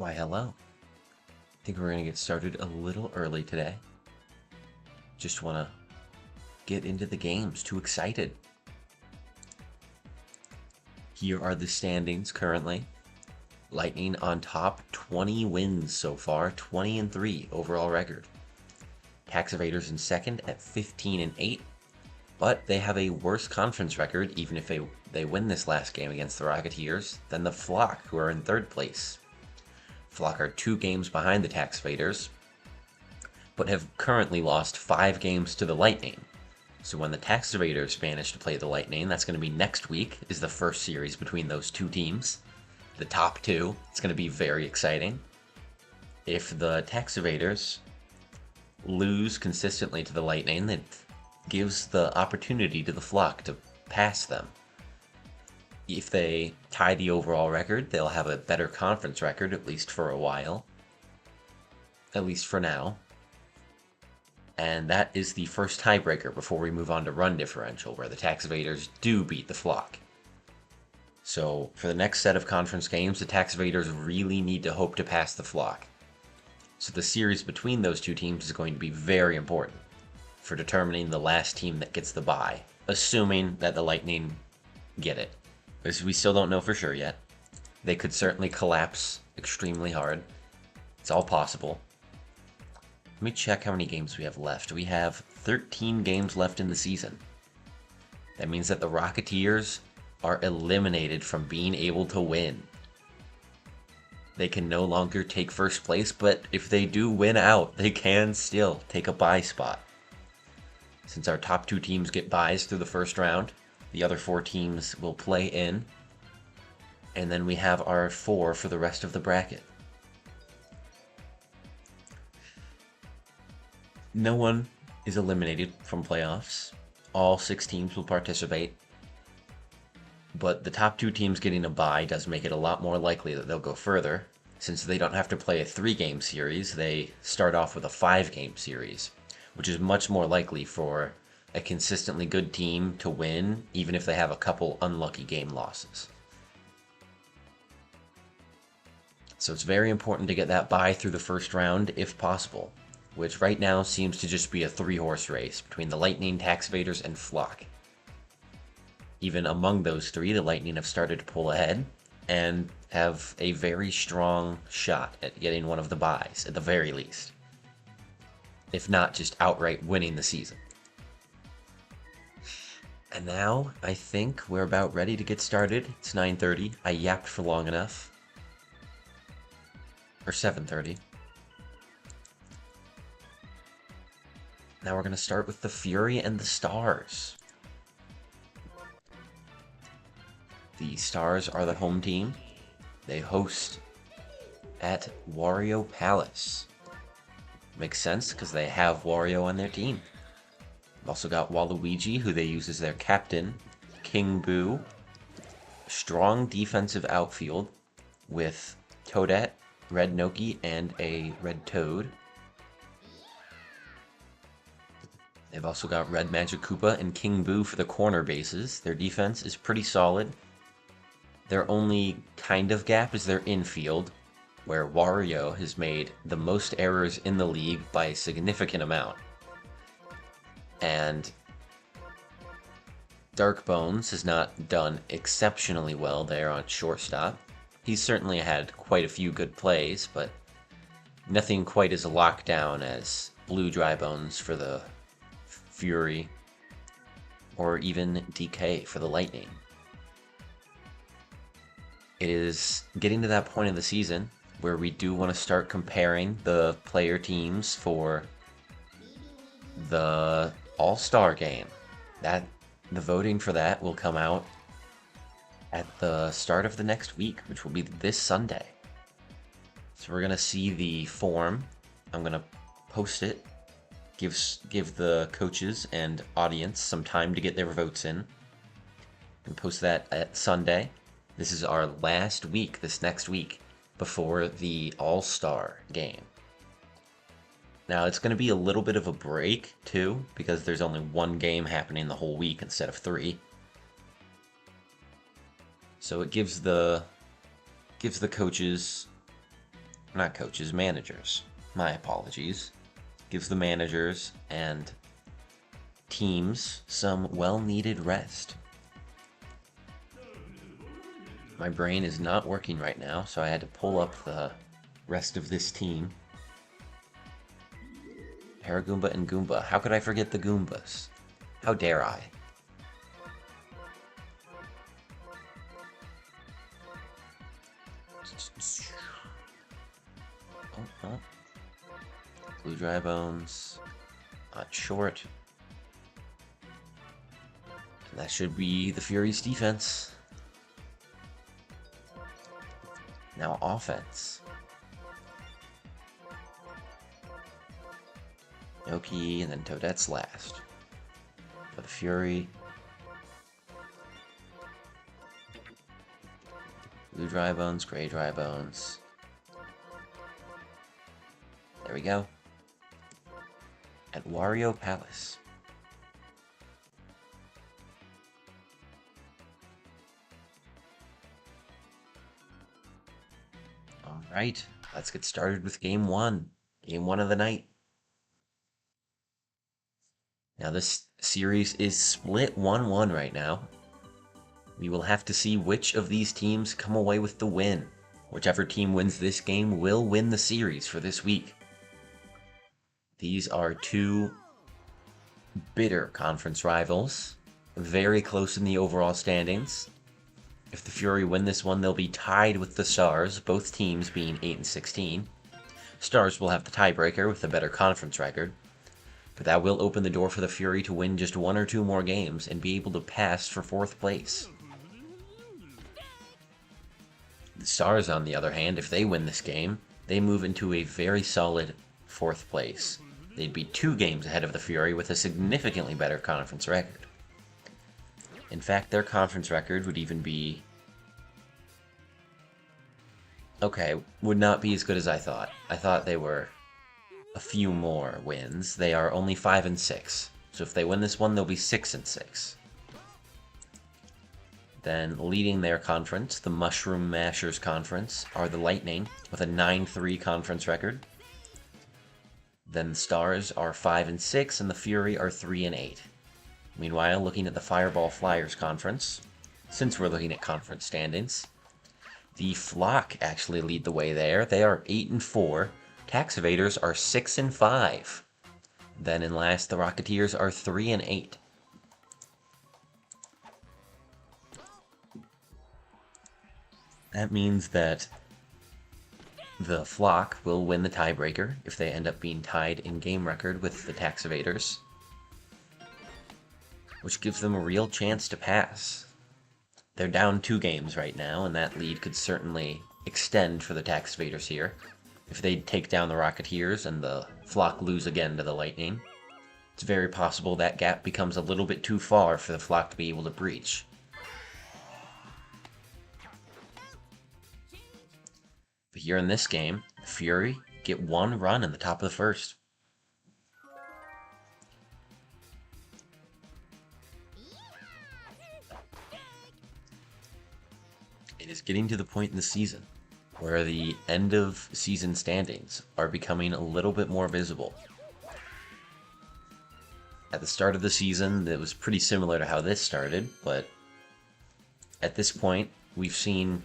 Why, hello. I think we're going to get started a little early today. Just want to get into the games. Too excited. Here are the standings currently. Lightning on top, 20 wins so far, 20-3 overall record. Tax Evaders in second at 15-8, but they have a worse conference record, even if they win this last game against the Rocketeers, than the Flock, who are in third place. Flock are 2 games behind the Tax Evaders, but have currently lost 5 games to the Lightning. So when the Tax Evaders manage to play the Lightning, that's going to be next week, is the first series between those two teams. The top 2. It's going to be very exciting. If the Tax Evaders lose consistently to the Lightning, it gives the opportunity to the Flock to pass them. If they tie the overall record, they'll have a better conference record, at least for a while. At least for now. And that is the first tiebreaker before we move on to run differential, where the Tax Evaders do beat the Flock. So for the next set of conference games, the Tax Evaders really need to hope to pass the Flock. So the series between those two teams is going to be very important for determining the last team that gets the bye, assuming that the Lightning get it. Because we still don't know for sure yet. They could certainly collapse extremely hard. It's all possible. Let me check how many games we have left. We have 13 games left in the season. That means that the Rocketeers are eliminated from being able to win. They can no longer take first place, but if they do win out, they can still take a bye spot. Since our top 2 teams get byes through the first round, the other 4 teams will play in, and then we have our 4 for the rest of the bracket. No one is eliminated from playoffs. All 6 teams will participate. But the top 2 teams getting a bye does make it a lot more likely that they'll go further. Since they don't have to play a 3-game series, they start off with a 5-game series, which is much more likely for a consistently good team to win, even if they have a couple unlucky game losses. So it's very important to get that bye through the first round if possible, which right now seems to just be a 3-horse race between the Lightning, Tax Evaders, and Flock. Even among those 3, the Lightning have started to pull ahead and have a very strong shot at getting one of the byes, at the very least. If not just outright winning the season. And now, I think we're about ready to get started. It's 9:30. I yapped for long enough. Or 7:30. Now we're going to start with the Fury and the Stars. The Stars are the home team. They host at Wario Palace. Makes sense, because they have Wario on their team. They've also got Waluigi, who they use as their captain. King Boo. Strong defensive outfield with Toadette, Red Noki, and a Red Toad. They've also got Red Magic Koopa and King Boo for the corner bases. Their defense is pretty solid. Their only kind of gap is their infield, where Wario has made the most errors in the league by a significant amount. And Dark Bones has not done exceptionally well there on shortstop. He's certainly had quite a few good plays, but nothing quite as locked down as Blue Dry Bones for the Fury, or even DK for the Lightning. It is getting to that point of the season where we do want to start comparing the player teams for the All-Star game. The voting for that will come out at the start of the next week, which will be this Sunday. So we're going to see the form. I'm going to post it. Give the coaches and audience some time to get their votes in. And post that at Sunday. This is our last week, this next week, before the All-Star game. Now, it's going to be a little bit of a break, too, because there's only 1 game happening the whole week instead of 3. So it gives the coaches not coaches, managers. My apologies. Gives the managers and teams some well-needed rest. My brain is not working right now, so I had to pull up the rest of this team. Paragoomba and Goomba. How could I forget the Goombas? How dare I? Oh. Blue Dry Bones. Not short. And that should be the Fury's defense. Now offense. Yoki, and then Toadette's last. For the Fury. Blue Dry Bones, Gray Dry Bones. There we go. At Wario Palace. Alright, let's get started with game one. Game one of the night. Now this series is split 1-1 right now. We will have to see which of these teams come away with the win. Whichever team wins this game will win the series for this week. These are two bitter conference rivals, very close in the overall standings. If the Fury win this one, they'll be tied with the Stars, both teams being 8-16. Stars will have the tiebreaker with the better conference record, but that will open the door for the Fury to win just one or two more games and be able to pass for 4th place. The Stars, on the other hand, if they win this game, they move into a very solid 4th place. They'd be 2 games ahead of the Fury with a significantly better conference record. In fact, their conference record would even be... okay, would not be as good as I thought. I thought they were a few more wins. They are only 5-6. So if they win this one, they'll be 6-6. Then leading their conference, the Mushroom Mashers Conference, are the Lightning with a 9-3 conference record. Then the Stars are 5-6 and the Fury are 3-8. Meanwhile, looking at the Fireball Flyers Conference, since we're looking at conference standings, the Flock actually lead the way there. They are 8-4. Tax Evaders are 6-5. Then in last, the Rocketeers are 3-8. That means that the Flock will win the tiebreaker if they end up being tied in game record with the Tax Evaders, which gives them a real chance to pass. They're down 2 games right now, and that lead could certainly extend for the Tax Evaders here. If they take down the Rocketeers and the Flock lose again to the Lightning, it's very possible that gap becomes a little bit too far for the Flock to be able to breach. But here in this game, the Fury get 1 run in the top of the first. It is getting to the point in the season where the end of season standings are becoming a little bit more visible. At the start of the season, it was pretty similar to how this started, but at this point, we've seen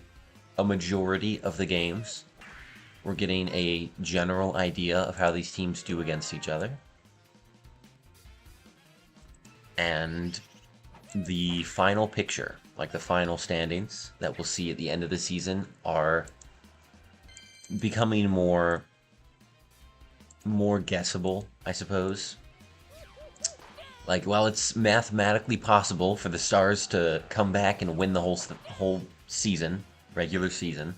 a majority of the games. We're getting a general idea of how these teams do against each other. And the final picture, like the final standings that we'll see at the end of the season, are becoming more guessable, I suppose. Like, while it's mathematically possible for the Stars to come back and win the whole season, regular season,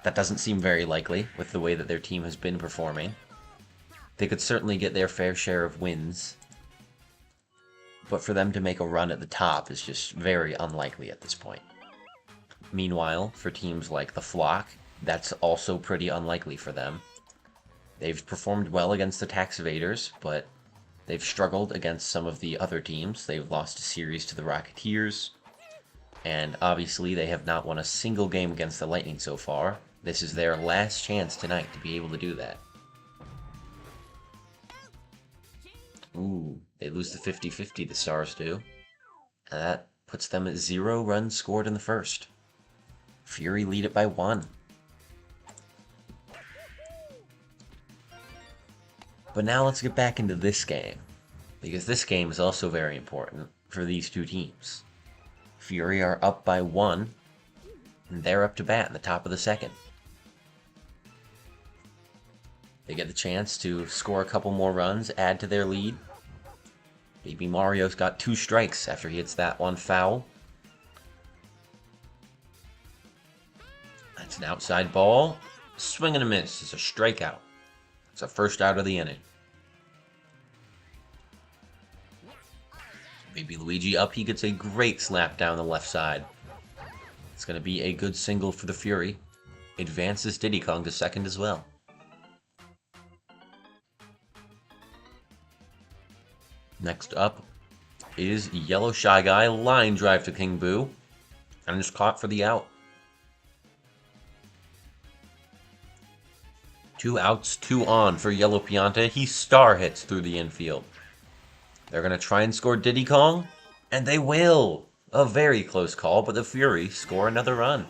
that doesn't seem very likely with the way that their team has been performing. They could certainly get their fair share of wins, but for them to make a run at the top is just very unlikely at this point. Meanwhile, for teams like the Flock, that's also pretty unlikely for them. They've performed well against the Tax Evaders, but they've struggled against some of the other teams. They've lost a series to the Rocketeers, and obviously they have not won a single game against the Lightning so far. This is their last chance tonight to be able to do that. Ooh, they lose the 50-50, the Stars do. And that puts them at 0 runs scored in the first. Fury lead it by 1. But now let's get back into this game, because this game is also very important for these two teams. Fury are up by 1, and they're up to bat in the top of the second. They get the chance to score a couple more runs, add to their lead. Baby Mario's got 2 strikes after he hits that one foul. That's an outside ball. Swing and a miss. It's a strikeout. It's a first out of the inning. Baby Luigi up. He gets a great slap down the left side. It's going to be a good single for the Fury. Advances Diddy Kong to second as well. Next up is Yellow Shy Guy. Line drive to King Boo. And is caught for the out. 2 outs, 2 on for Yellow Pianta. He star hits through the infield. They're going to try and score Diddy Kong. And they will. A very close call, but the Fury score another run.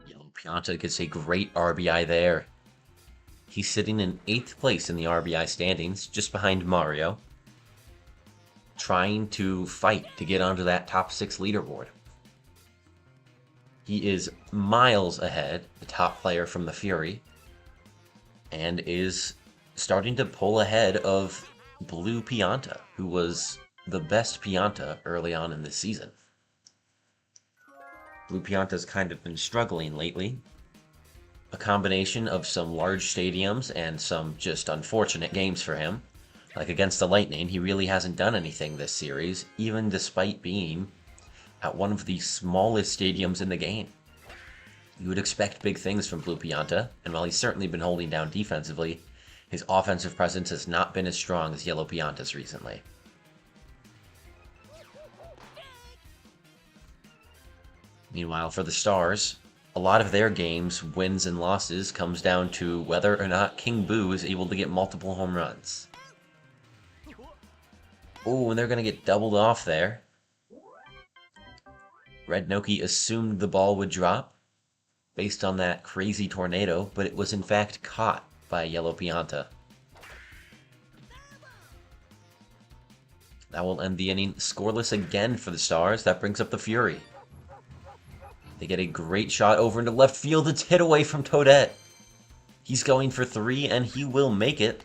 Yellow Pianta gets a great RBI there. He's sitting in 8th place in the RBI standings, just behind Mario, trying to fight to get onto that top 6 leaderboard. He is miles ahead, the top player from the Fury, and is starting to pull ahead of Blue Pianta, who was the best Pianta early on in this season. Blue Pianta's kind of been struggling lately. A combination of some large stadiums and some just unfortunate games for him. Like against the Lightning, he really hasn't done anything this series, even despite being at one of the smallest stadiums in the game. You would expect big things from Blue Pianta, and while he's certainly been holding down defensively, his offensive presence has not been as strong as Yellow Pianta's recently. Meanwhile, for the Stars, a lot of their games, wins and losses, comes down to whether or not King Boo is able to get multiple home runs. Oh, and they're going to get doubled off there. Red Noki assumed the ball would drop based on that crazy tornado, but it was in fact caught by Yellow Pianta. That will end the inning scoreless again for the Stars. That brings up the Fury. They get a great shot over into left field. It's hit away from Toadette. He's going for 3, and he will make it.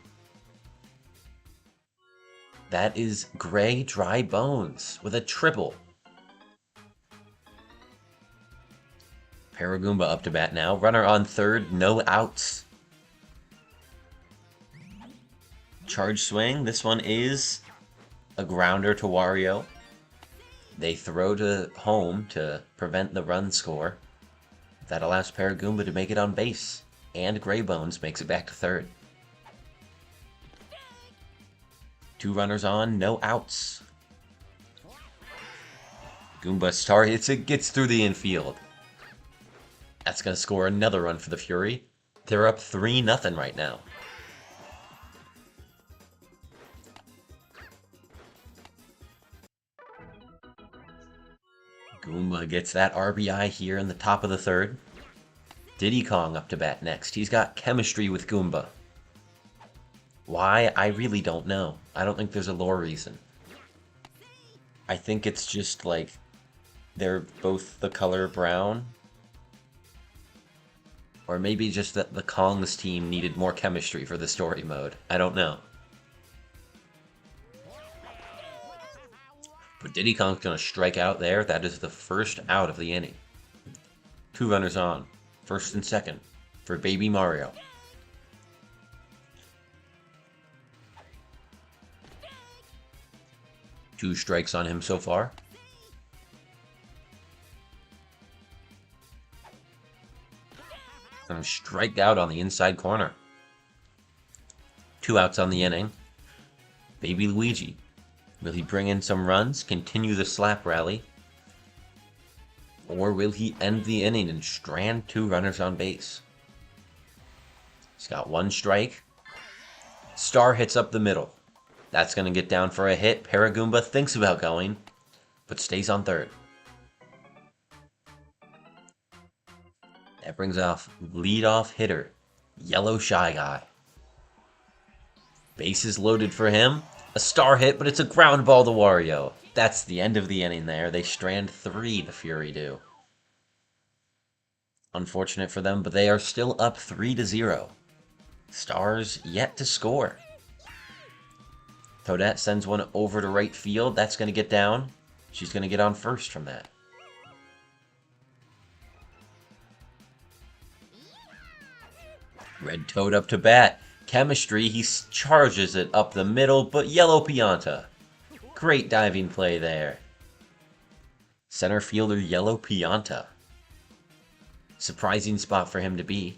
That is Gray Dry Bones with a triple. Paragoomba up to bat now. Runner on third, no outs. Charge swing. This one is a grounder to Wario. They throw to home to prevent the run score. That allows Paragoomba to make it on base. And Gray Bones makes it back to third. 2 runners on, no outs. Goomba star hits it, gets through the infield. That's going to score another run for the Fury. They're up 3-0 right now. Goomba gets that RBI here in the top of the third. Diddy Kong up to bat next. He's got chemistry with Goomba. Why? I really don't know. I don't think there's a lore reason. I think it's just like they're both the color brown. Or maybe just that the Kong's team needed more chemistry for the story mode. I don't know. But Diddy Kong's going to strike out there. That is the first out of the inning. 2 runners on. First and second for Baby Mario. Two strikes on him so far. Gonna strike out on the inside corner. 2 outs on the inning. Baby Luigi Will he bring in some runs, continue the slap rally, or will he end the inning and strand 2 runners on base? He's got 1 strike. Star hits up the middle. That's going to get down for a hit. Paragoomba thinks about going, but stays on third. That brings off leadoff hitter, Yellow Shy Guy. Bases loaded for him. A star hit, but it's a ground ball to Wario. That's the end of the inning there. They strand 3, the Fury do. Unfortunate for them, but they are still up 3-0. Stars yet to score. Toadette sends one over to right field. That's going to get down. She's going to get on first from that. Red Toad up to bat. Chemistry, he charges it up the middle, but Yellow Pianta. Great diving play there. Center fielder Yellow Pianta. Surprising spot for him to be.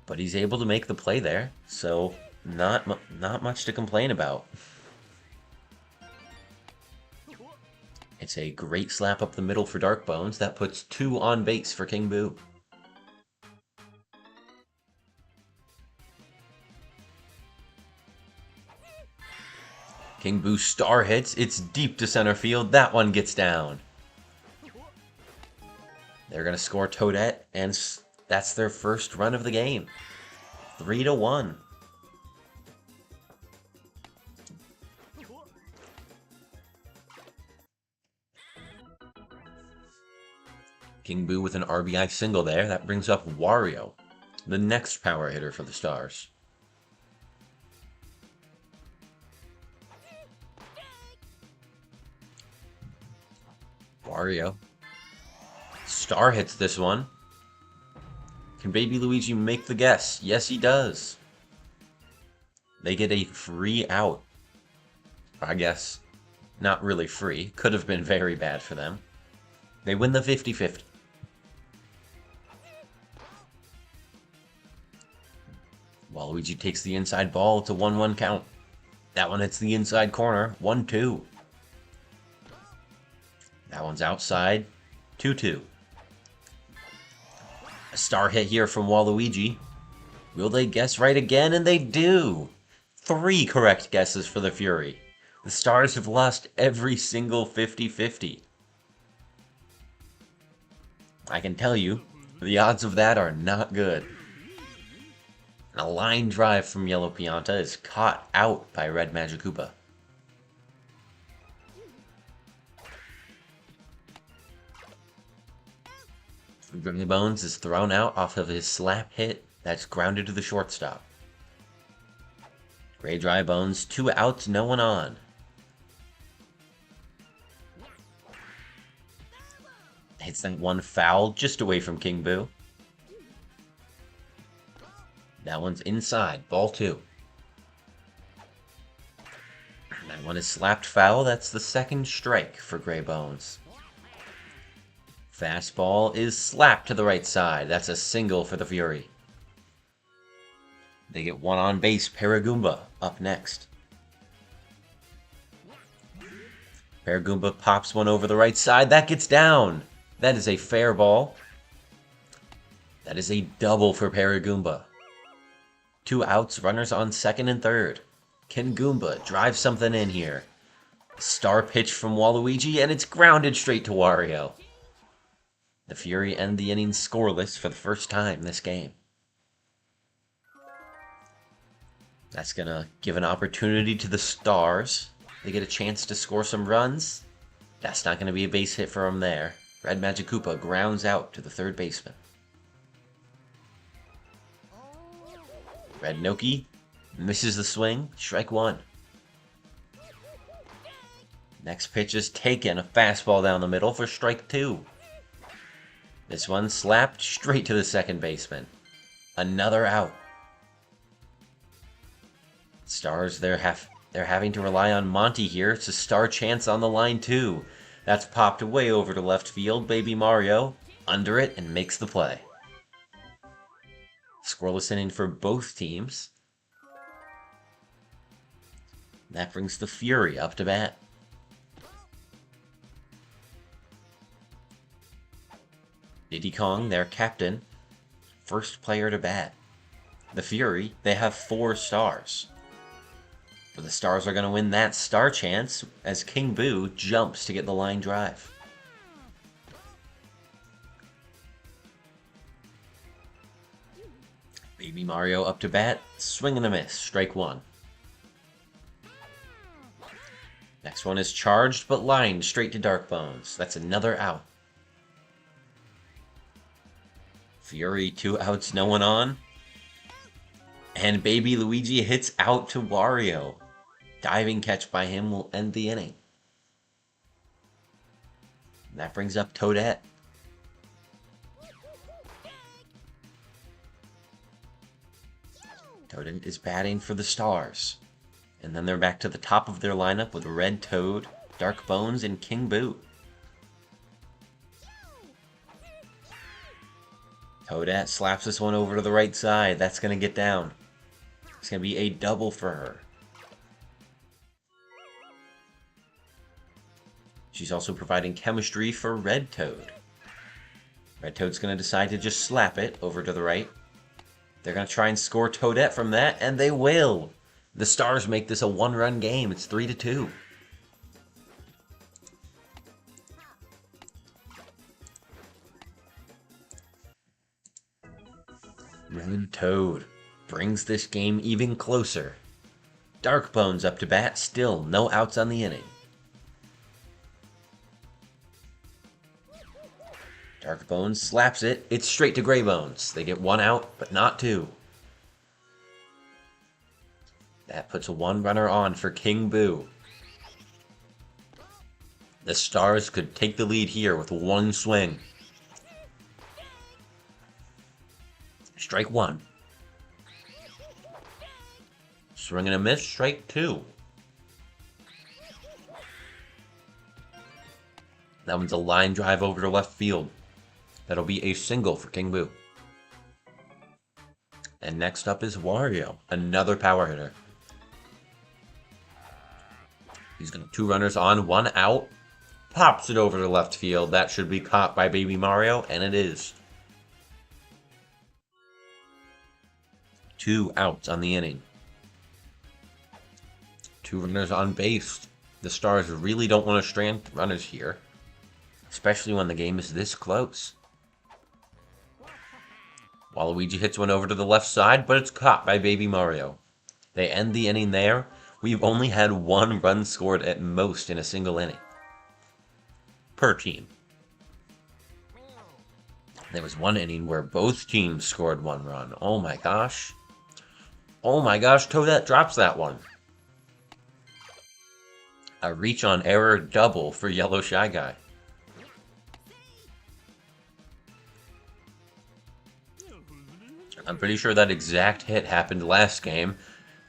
But he's able to make the play there, so not much to complain about. It's a great slap up the middle for Dark Bones. That puts 2 on base for King Boo. King Boo star hits. It's deep to center field. That one gets down. They're going to score Toadette, and that's their first run of the game. 3-1. King Boo with an RBI single there. That brings up Wario, the next power hitter for the Stars. Wario. Star hits this one. Can Baby Luigi make the guess? Yes, he does. They get a free out. I guess not really free. Could have been very bad for them. They win the 50-50. Waluigi takes the inside ball. It's a 1-1 count. That one hits the inside corner. 1-2. That one's outside. 2-2. A star hit here from Waluigi. Will they guess right again? And they do! 3 correct guesses for the Fury. The Stars have lost every single 50-50. I can tell you, the odds of that are not good. And a line drive from Yellow Pianta is caught out by Red Magikoopa. Grimmy Bones is thrown out off of his slap hit. That's grounded to the shortstop. Gray Dry Bones, 2 outs, no one on. Hits that one foul just away from King Boo. That one's inside, ball 2. That one is slapped foul. That's the 2nd strike for Gray Bones. Fastball is slapped to the right side. That's a single for the Fury. They get 1 on base. Paragoomba up next. Paragoomba pops one over the right side. That gets down. That is a fair ball. That is a double for Paragoomba. 2 outs, runners on 2nd and 3rd. Can Goomba drive something in here? Star pitch from Waluigi, and it's grounded straight to Wario. The Fury end the inning scoreless for the first time this game. That's going to give an opportunity to the Stars. They get a chance to score some runs. That's not going to be a base hit for them there. Red Magikoopa grounds out to the 3rd baseman. Red Noki misses the swing. Strike 1. Next pitch is taken. A fastball down the middle for strike 2. This one slapped straight to the 2nd baseman. Another out. Stars, they're having to rely on Monty here. It's a star chance on the line too. That's popped way over to left field. Baby Mario under it and makes the play. Scoreless inning for both teams. That brings the Fury up to bat. Diddy Kong, their captain, first player to bat. The Fury, they have 4 stars. But the Stars are going to win that star chance as King Boo jumps to get the line drive. Baby Mario up to bat, swing and a miss, strike 1. Next one is charged but lined straight to Dark Bones. That's another out. Fury, 2 outs, no one on. And Baby Luigi hits out to Wario. Diving catch by him will end the inning. And that brings up Toadette. Toadette is batting for the Stars. And then they're back to the top of their lineup with Red Toad, Dark Bones, and King Boo. Toadette slaps this one over to the right side. That's going to get down. It's going to be a double for her. She's also providing chemistry for Red Toad. Red Toad's going to decide to just slap it over to the right. They're going to try and score Toadette from that, and they will. The Stars make this a 1-run game. It's 3-2. Red Toad brings this game even closer. Dark Bones up to bat, still no outs on the inning. Dark Bones slaps it, it's straight to Gray Bones. They get 1 out, but not 2. That puts a 1-runner on for King Boo. The Stars could take the lead here with 1 swing. Strike 1. Swing and a miss, strike 2. That one's a line drive over to left field. That'll be a single for King Boo. And next up is Wario, another power hitter. He's got 2 runners on, 1 out. Pops it over to left field. That should be caught by Baby Mario, and it is. 2 outs on the inning. 2 runners on base. The Stars really don't want to strand runners here, especially when the game is this close. Waluigi hits one over to the left side, but it's caught by Baby Mario. They end the inning there. We've only had 1 run scored at most in a single inning per team. There was 1 inning where both teams scored 1 run. Oh my gosh. Oh my gosh, Toadette drops that one. A reach on error double for Yellow Shy Guy. I'm pretty sure that exact hit happened last game,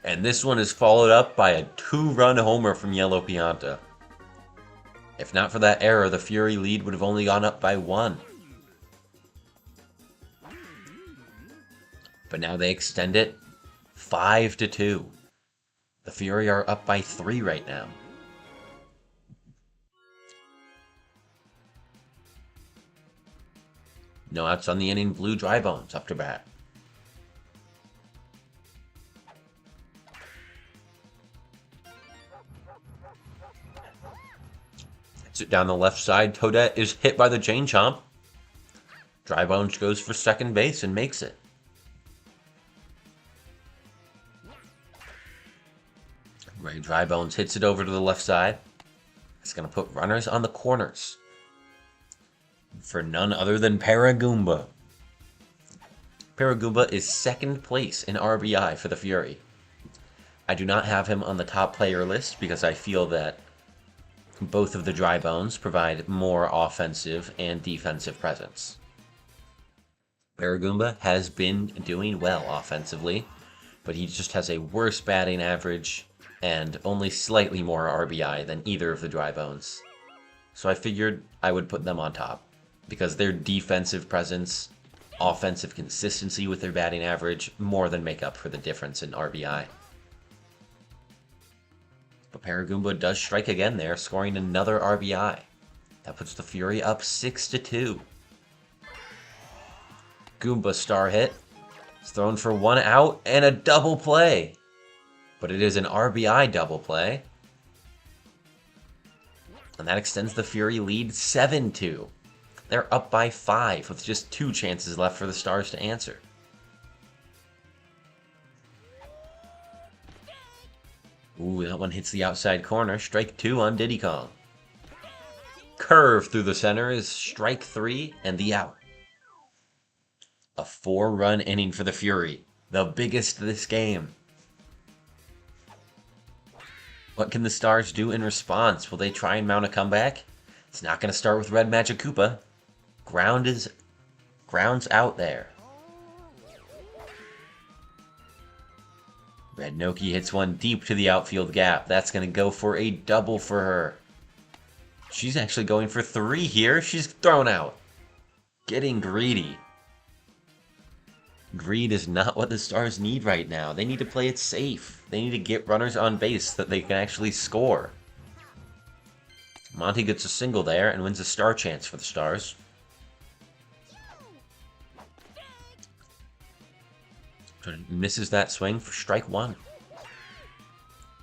and this one is followed up by a 2-run homer from Yellow Pianta. If not for that error, the Fury lead would have only gone up by 1. But now they extend it 5-2. The Fury are up by 3 right now. No outs on the inning, Blue Dry Bones up to bat. Hits it down the left side. Toadette is hit by the Chain Chomp. Dry Bones goes for second base and makes it. Ray Dry Bones hits it over to the left side. It's going to put runners on the corners for none other than Paragoomba. Paragoomba is second place in RBI for the Fury. I do not have him on the top player list because I feel that both of the Dry Bones provide more offensive and defensive presence. Paragoomba has been doing well offensively, but he just has a worse batting average and only slightly more RBI than either of the Dry Bones. So I figured I would put them on top, because their defensive presence, offensive consistency with their batting average more than make up for the difference in RBI. Paragoomba does strike again there, scoring another RBI. That puts the Fury up 6-2. Goomba star hit. It's thrown for 1 out and a double play. But it is an RBI double play. And that extends the Fury lead 7-2. They're up by 5 with just 2 chances left for the Stars to answer. Ooh, that one hits the outside corner. Strike 2 on Diddy Kong. Curve through the center is strike 3 and the out. A 4-run inning for the Fury, the biggest of this game. What can the Stars do in response? Will they try and mount a comeback? It's not going to start with Red Magic Koopa. Ground's out there. Red Noki hits one deep to the outfield gap. That's going to go for a double for her. She's actually going for 3 here. She's thrown out. Getting greedy. Greed is not what the Stars need right now. They need to play it safe. They need to get runners on base so that they can actually score. Monty gets a single there and wins a star chance for the Stars. Misses that swing for strike 1.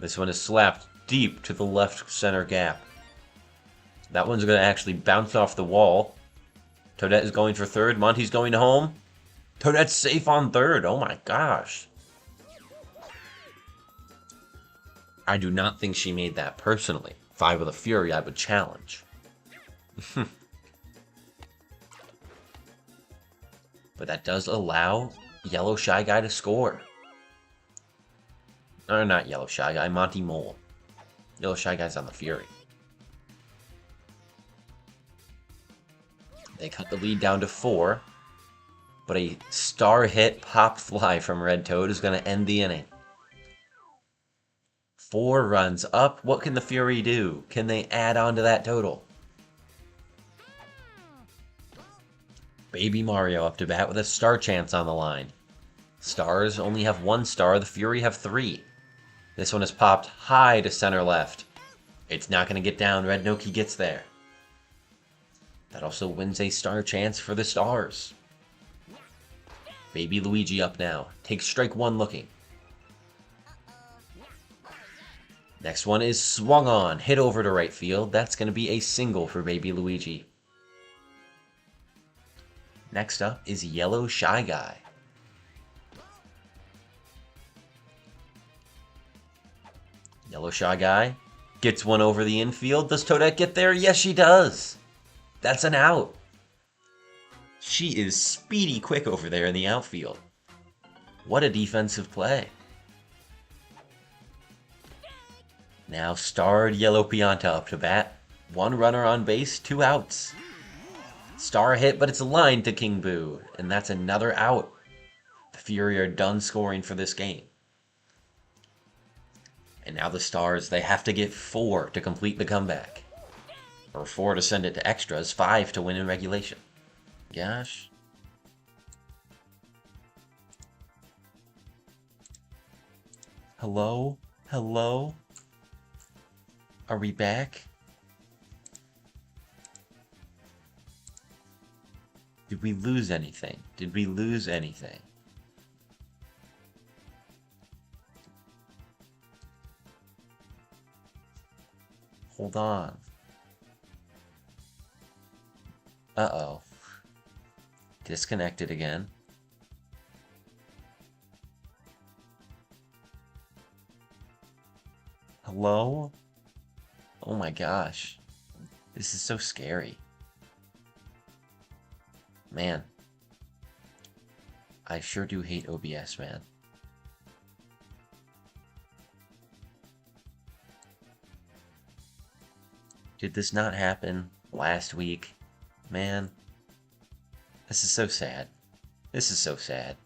This one is slapped deep to the left center gap. That one's going to actually bounce off the wall. Toadette is going for third. Monty's going home. Toadette's safe on third. Oh my gosh. I do not think she made that personally. If I were the Fury, I would challenge. But that does allow Yellow Shy Guy to score. Or not Yellow Shy Guy, Monty Mole. Yellow Shy Guy's on the Fury. They cut the lead down to 4. But a star hit pop fly from Red Toad is going to end the inning. 4 runs up. What can the Fury do? Can they add on to that total? Baby Mario up to bat with a star chance on the line. Stars only have 1 star. The Fury have 3. This one is popped high to center left. It's not going to get down. Red Noki gets there. That also wins a star chance for the Stars. Baby Luigi up now. Takes strike 1 looking. Next one is swung on. Hit over to right field. That's going to be a single for Baby Luigi. Next up is Yellow Shy Guy. Yellow Shy Guy gets one over the infield. Does Toadette get there? Yes, she does. That's an out. She is speedy quick over there in the outfield. What a defensive play. Now starred Yellow Pianta up to bat. 1 runner on base, 2 outs. Star hit, but it's lined to King Boo, and that's another out. The Fury are done scoring for this game. And now the Stars, they have to get 4 to complete the comeback. Or 4 to send it to extras, 5 to win in regulation. Gosh. Hello? Hello? Are we back? Did we lose anything? Did we lose anything? Hold on. Uh-oh. Disconnected again. Hello? Oh my gosh. This is so scary. Man. I sure do hate OBS, man. Did this not happen last week? Man. This is so sad. This is so sad.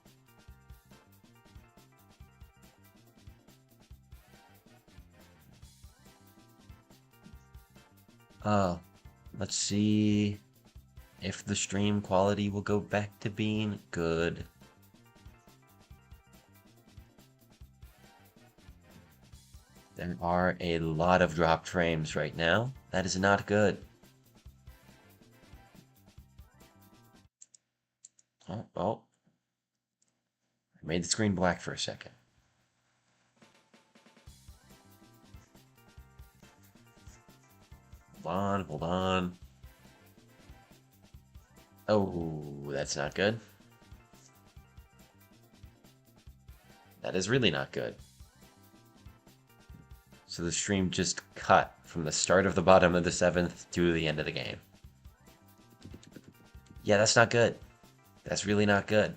Let's see if the stream quality will go back to being good. There are a lot of dropped frames right now. That is not good. Oh. I made the screen black for a second. Hold on. Oh, that's not good. That is really not good. So the stream just cut from the start of the bottom of the 7th to the end of the game. Yeah, that's not good. That's really not good.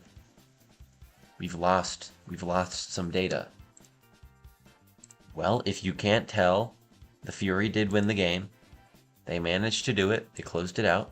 We've lost some data. Well, if you can't tell, the Fury did win the game. They managed to do it. They closed it out.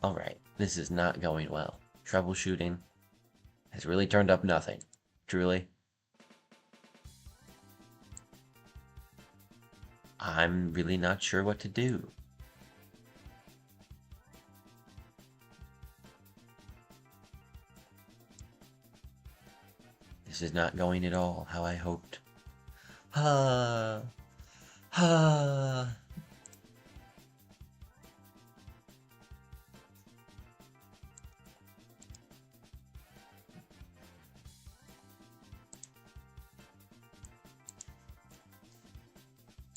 Alright, this is not going well. Troubleshooting has really turned up nothing. Truly. I'm really not sure what to do. This is not going at all how I hoped. Ha! Ha!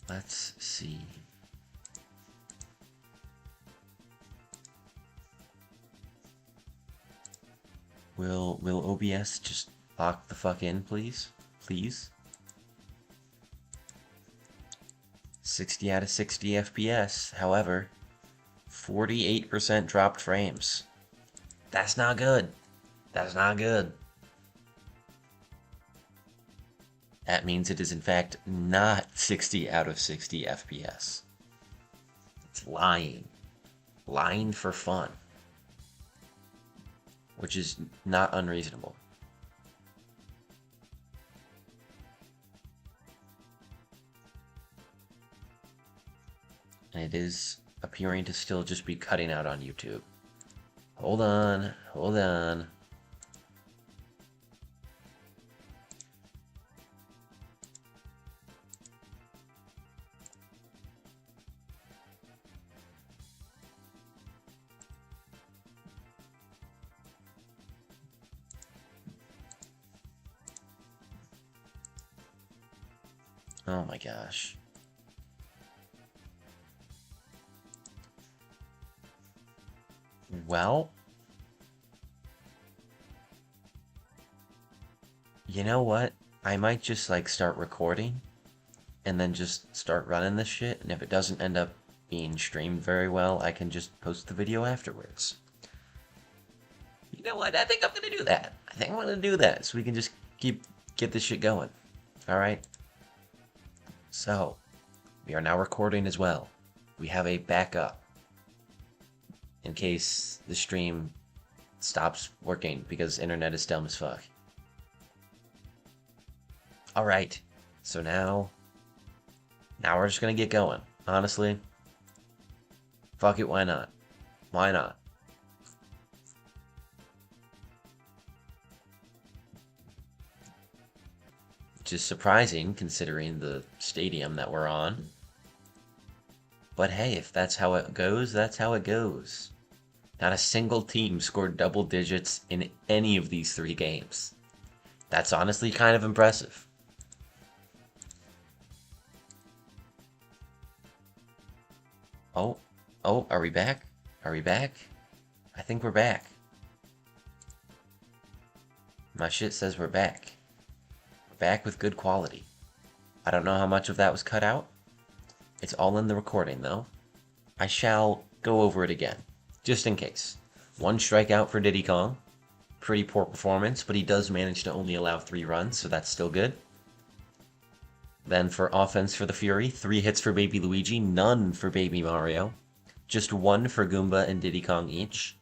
Let's see. Will OBS just lock the fuck in, please? Please? 60 out of 60 FPS, however, 48% dropped frames. That's not good. That's not good. That means it is in fact not 60 out of 60 FPS. It's lying. Lying for fun. Which is not unreasonable. And it is appearing to still just be cutting out on YouTube. Hold on, hold on. Oh my gosh. Well, You know what? I might just like start recording and then just start running this shit, and if it doesn't end up being streamed very well, I can just post the video afterwards. You know what? I think I'm gonna do that. I think I'm gonna do that so we can just get this shit going. Alright? So, we are now recording as well. We have a backup in case the stream stops working because internet is dumb as fuck. Alright, so now we're just gonna get going. Honestly, fuck it, why not? Why not? Which is surprising considering the stadium that we're on. But hey, if that's how it goes, that's how it goes. Not a single team scored double digits in any of these 3 games. That's honestly kind of impressive. Oh, are we back? Are we back? I think we're back. My shit says we're back. We're back with good quality. I don't know how much of that was cut out. It's all in the recording, though. I shall go over it again, just in case. 1 strikeout for Diddy Kong. Pretty poor performance, but he does manage to only allow 3 runs, so that's still good. Then for offense for the Fury, 3 hits for Baby Luigi, none for Baby Mario. Just 1 for Goomba and Diddy Kong each.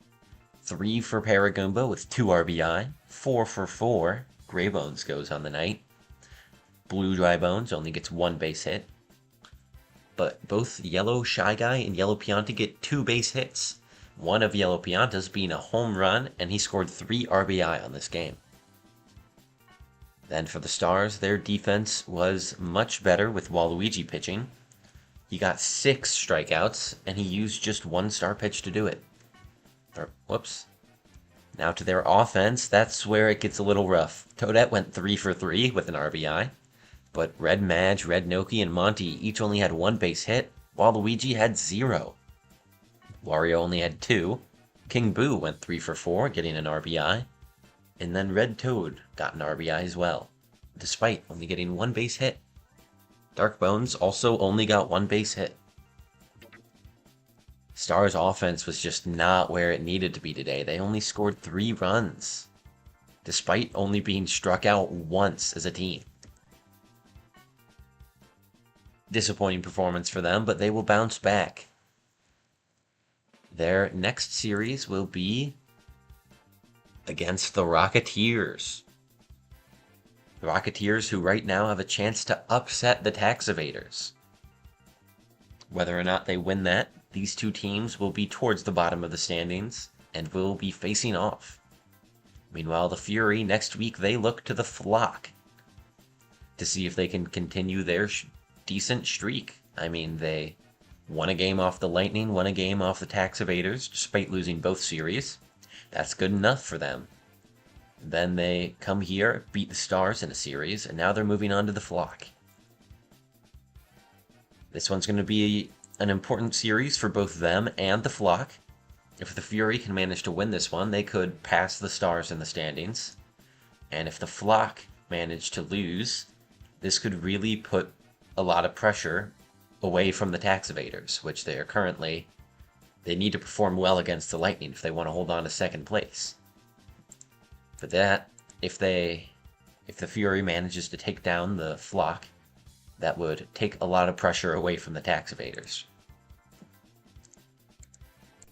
3 for Paragoomba with 2 RBI. 4 for 4. Greybones goes on the night. Blue Drybones only gets 1 base hit. But both Yellow Shy Guy and Yellow Pianta get 2 base hits. One of Yellow Pianta's being a home run, and he scored 3 RBI on this game. Then for the Stars, their defense was much better with Waluigi pitching. He got 6 strikeouts, and he used just 1 star pitch to do it. Whoops. Now to their offense, that's where it gets a little rough. Toadette went 3 for 3 with an RBI, but Red Madge, Red Noki, and Monty each only had 1 base hit, while Luigi had 0. Wario only had 2. King Boo went 3 for 4, getting an RBI. And then Red Toad got an RBI as well, despite only getting 1 base hit. Dark Bones also only got 1 base hit. Stars' offense was just not where it needed to be today. They only scored 3 runs, despite only being struck out once as a team. Disappointing performance for them, but they will bounce back. Their next series will be against the Rocketeers. The Rocketeers, who right now have a chance to upset the Tax Evaders. Whether or not they win that, these 2 teams will be towards the bottom of the standings and will be facing off. Meanwhile, the Fury, next week, they look to the Flock to see if they can continue their decent streak. I mean, they won a game off the Lightning, won a game off the Tax Evaders, despite losing both series. That's good enough for them. Then they come here, beat the Stars in a series, and now they're moving on to the Flock. This one's going to be an important series for both them and the Flock. If the Fury can manage to win this one, they could pass the Stars in the standings. And if the Flock manage to lose, this could really put a lot of pressure away from the Tax Evaders, which they are currently. They need to perform well against the Lightning if they want to hold on to 2nd place. But that, if the Fury manages to take down the Flock, that would take a lot of pressure away from the Tax Evaders.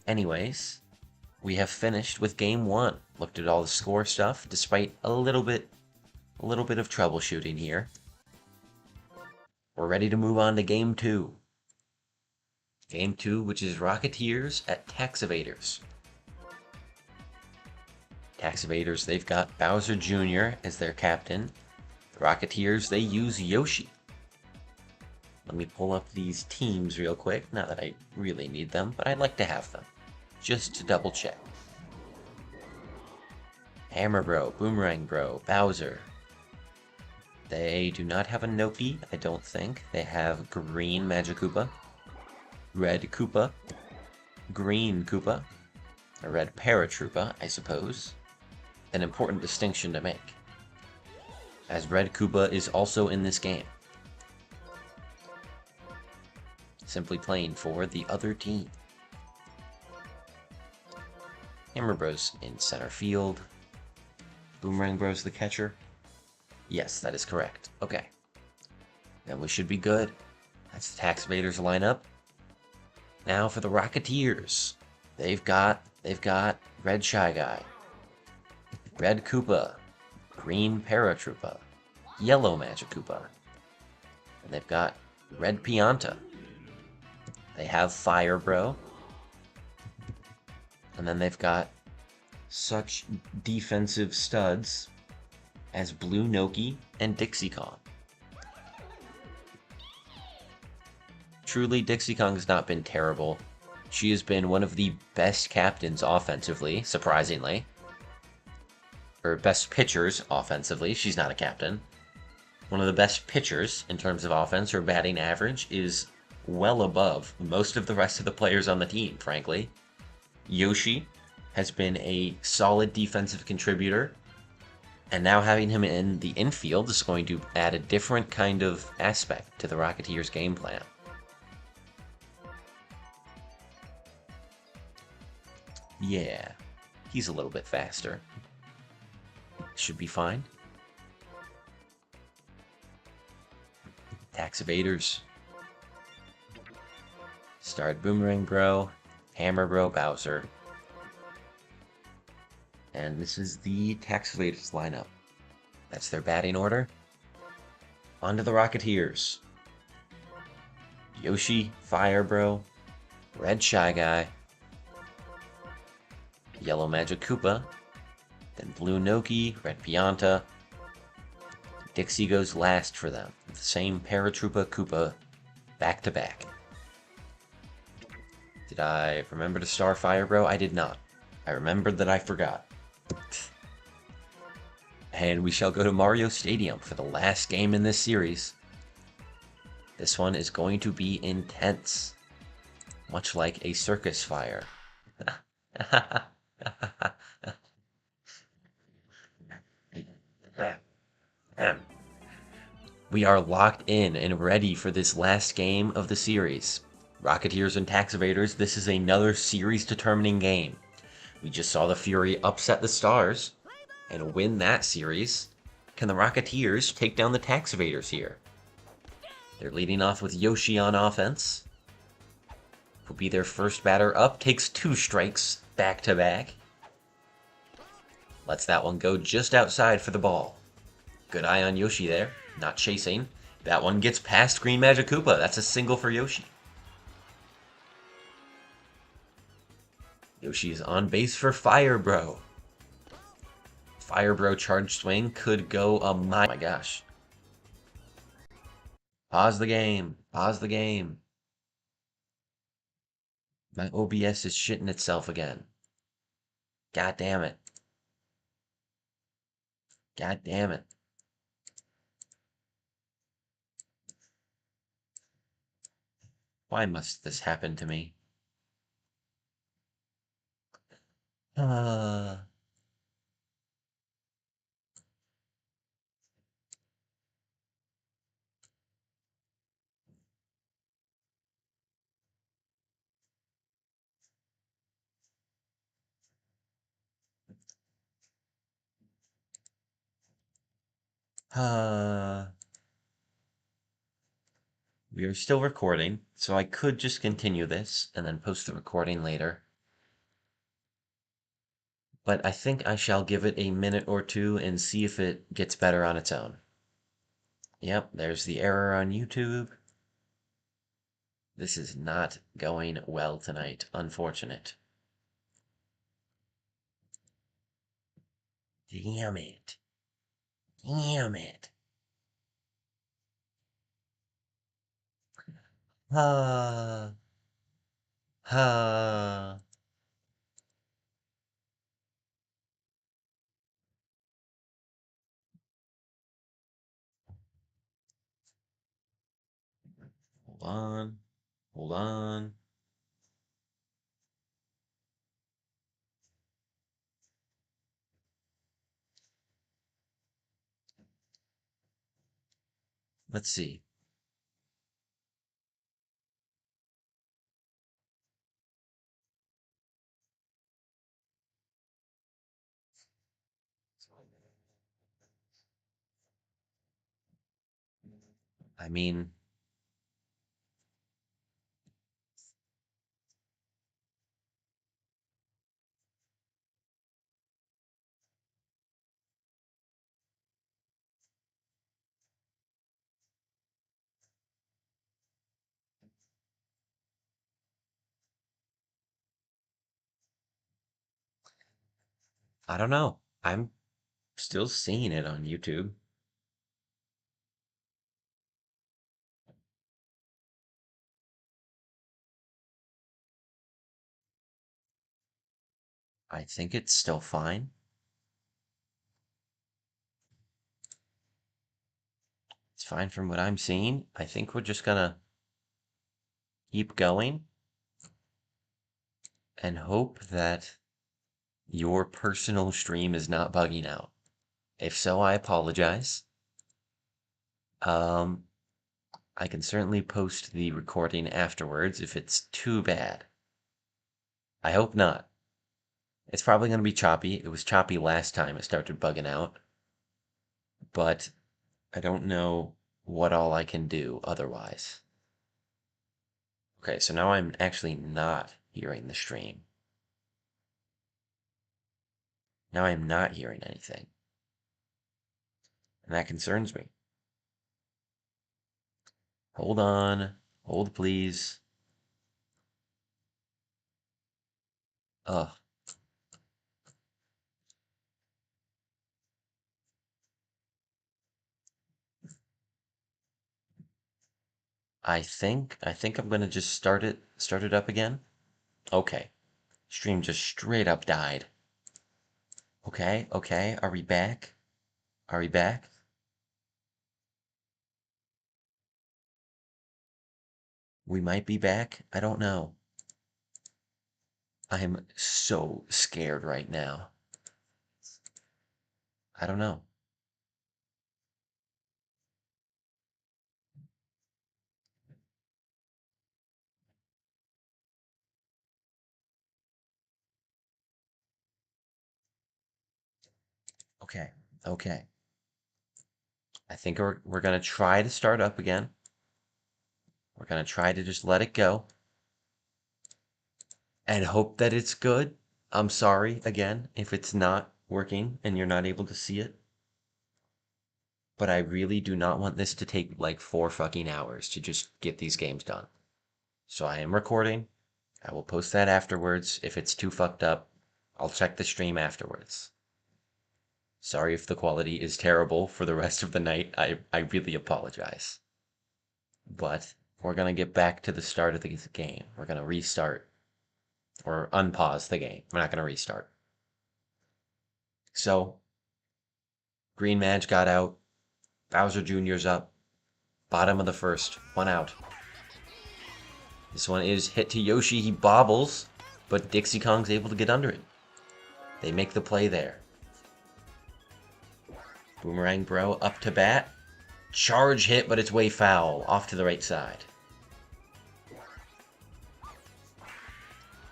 Anyways, we have finished with Game 1. Looked at all the score stuff, despite a little bit of troubleshooting here. We're ready to move on to Game 2. Game 2, which is Rocketeers at Tax Evaders. Tax Evaders, they've got Bowser Jr. as their captain. The Rocketeers, they use Yoshi. Let me pull up these teams real quick. Not that I really need them, but I'd like to have them, just to double check. Hammer Bro, Boomerang Bro, Bowser. They do not have a Noki, I don't think. They have Green Magikoopa, Red Koopa, Green Koopa, a Red Paratroopa, I suppose. An important distinction to make. as Red Koopa is also in this game, simply playing for the other team. Hammer Bros in center field. Boomerang Bros the catcher. Yes, that is correct. Okay. Then we should be good. That's the Tax Evaders lineup. Now for the Rocketeers. They've got Red Shy Guy, Red Koopa, Green Paratroopa, Yellow Magic Koopa. And they've got Red Pianta. They have Fire Bro. And then they've got such defensive studs as Blue Noki and Dixie Kong. Truly, Dixie Kong has not been terrible. She has been one of the best captains offensively, surprisingly. Or best pitchers offensively. She's not a captain. One of the best pitchers in terms of offense. Her batting average is well above most of the rest of the players on the team, frankly. Yoshi has been a solid defensive contributor. And now having him in the infield is going to add a different kind of aspect to the Rocketeers' game plan. Yeah, he's a little bit faster. Should be fine. Tax Evaders. Start Boomerang Bro, Hammer Bro Bowser. And this is the Tax Evaders lineup. That's their batting order. On to the Rocketeers. Yoshi, Fire Bro, Red Shy Guy, Yellow Magic Koopa, then Blue Noki, Red Pianta. Dixie goes last for them, with the same Paratroopa Koopa back to back. Did I remember to star Fire Bro? I did not. I remembered that I forgot. And we shall go to Mario Stadium for the last game in this series. This one is going to be intense, much like a circus fire. We are locked in and ready for this last game of the series. Rocketeers and Tax Evaders, this is another series-determining game. We just saw the Fury upset the Stars and win that series. Can the Rocketeers take down the Tax Evaders here? They're leading off with Yoshi on offense. Will be their first batter up. Takes 2 strikes back-to-back. Lets that one go just outside for the ball. Good eye on Yoshi there. Not chasing. That one gets past Green Magic Koopa. That's a single for Yoshi. Yoshi is on base for Fire Bro. Fire Bro charge swing could go a mile. Oh my gosh. Pause the game. Pause the game. My OBS is shitting itself again. God damn it. God damn it. Why must this happen to me? Uh, uh, we are still recording, so I could just continue this and then post the recording later. But I think I shall give it a minute or two and see if it gets better on its own. Yep, there's the error on YouTube. This is not going well tonight. Unfortunate. Damn it. Damn it. Ah. Ah. Hold on. Hold on. Let's see. I mean, I don't know. I'm still seeing it on YouTube. I think it's still fine. It's fine from what I'm seeing. I think we're just gonna keep going and hope that your personal stream is not bugging out. If so, I apologize. Um, I can certainly post the recording afterwards if it's too bad. I hope not. It's probably going to be choppy. It was choppy last time it started bugging out, but I don't know what all I can do otherwise. Okay, so now I'm actually not hearing the stream. Now I'm not hearing anything. And that concerns me. Hold on. Hold, please. Ugh. I think I'm gonna just start it up again. Okay. Stream just straight up died. Okay, okay. Are we back? Are we back? We might be back. I don't know. I'm so scared right now. I don't know. Okay. Okay. I think we're gonna try to start up again. We're gonna try to just let it go and hope that it's good. I'm sorry again if it's not working and you're not able to see it. But I really do not want this to take like 4 fucking hours to just get these games done. So I am recording. I will post that afterwards. If it's too fucked up, I'll check the stream afterwards. Sorry if the quality is terrible for the rest of the night. I really apologize. But we're going to get back to the start of the game. We're going to restart or unpause the game. We're not going to restart. So, Green Madge got out. Bowser Jr.'s up. Bottom of the first. 1 out. This one is hit to Yoshi. He bobbles, but Dixie Kong's able to get under it. They make the play there. Boomerang Bro up to bat. Charge hit, but it's way foul. Off to the right side.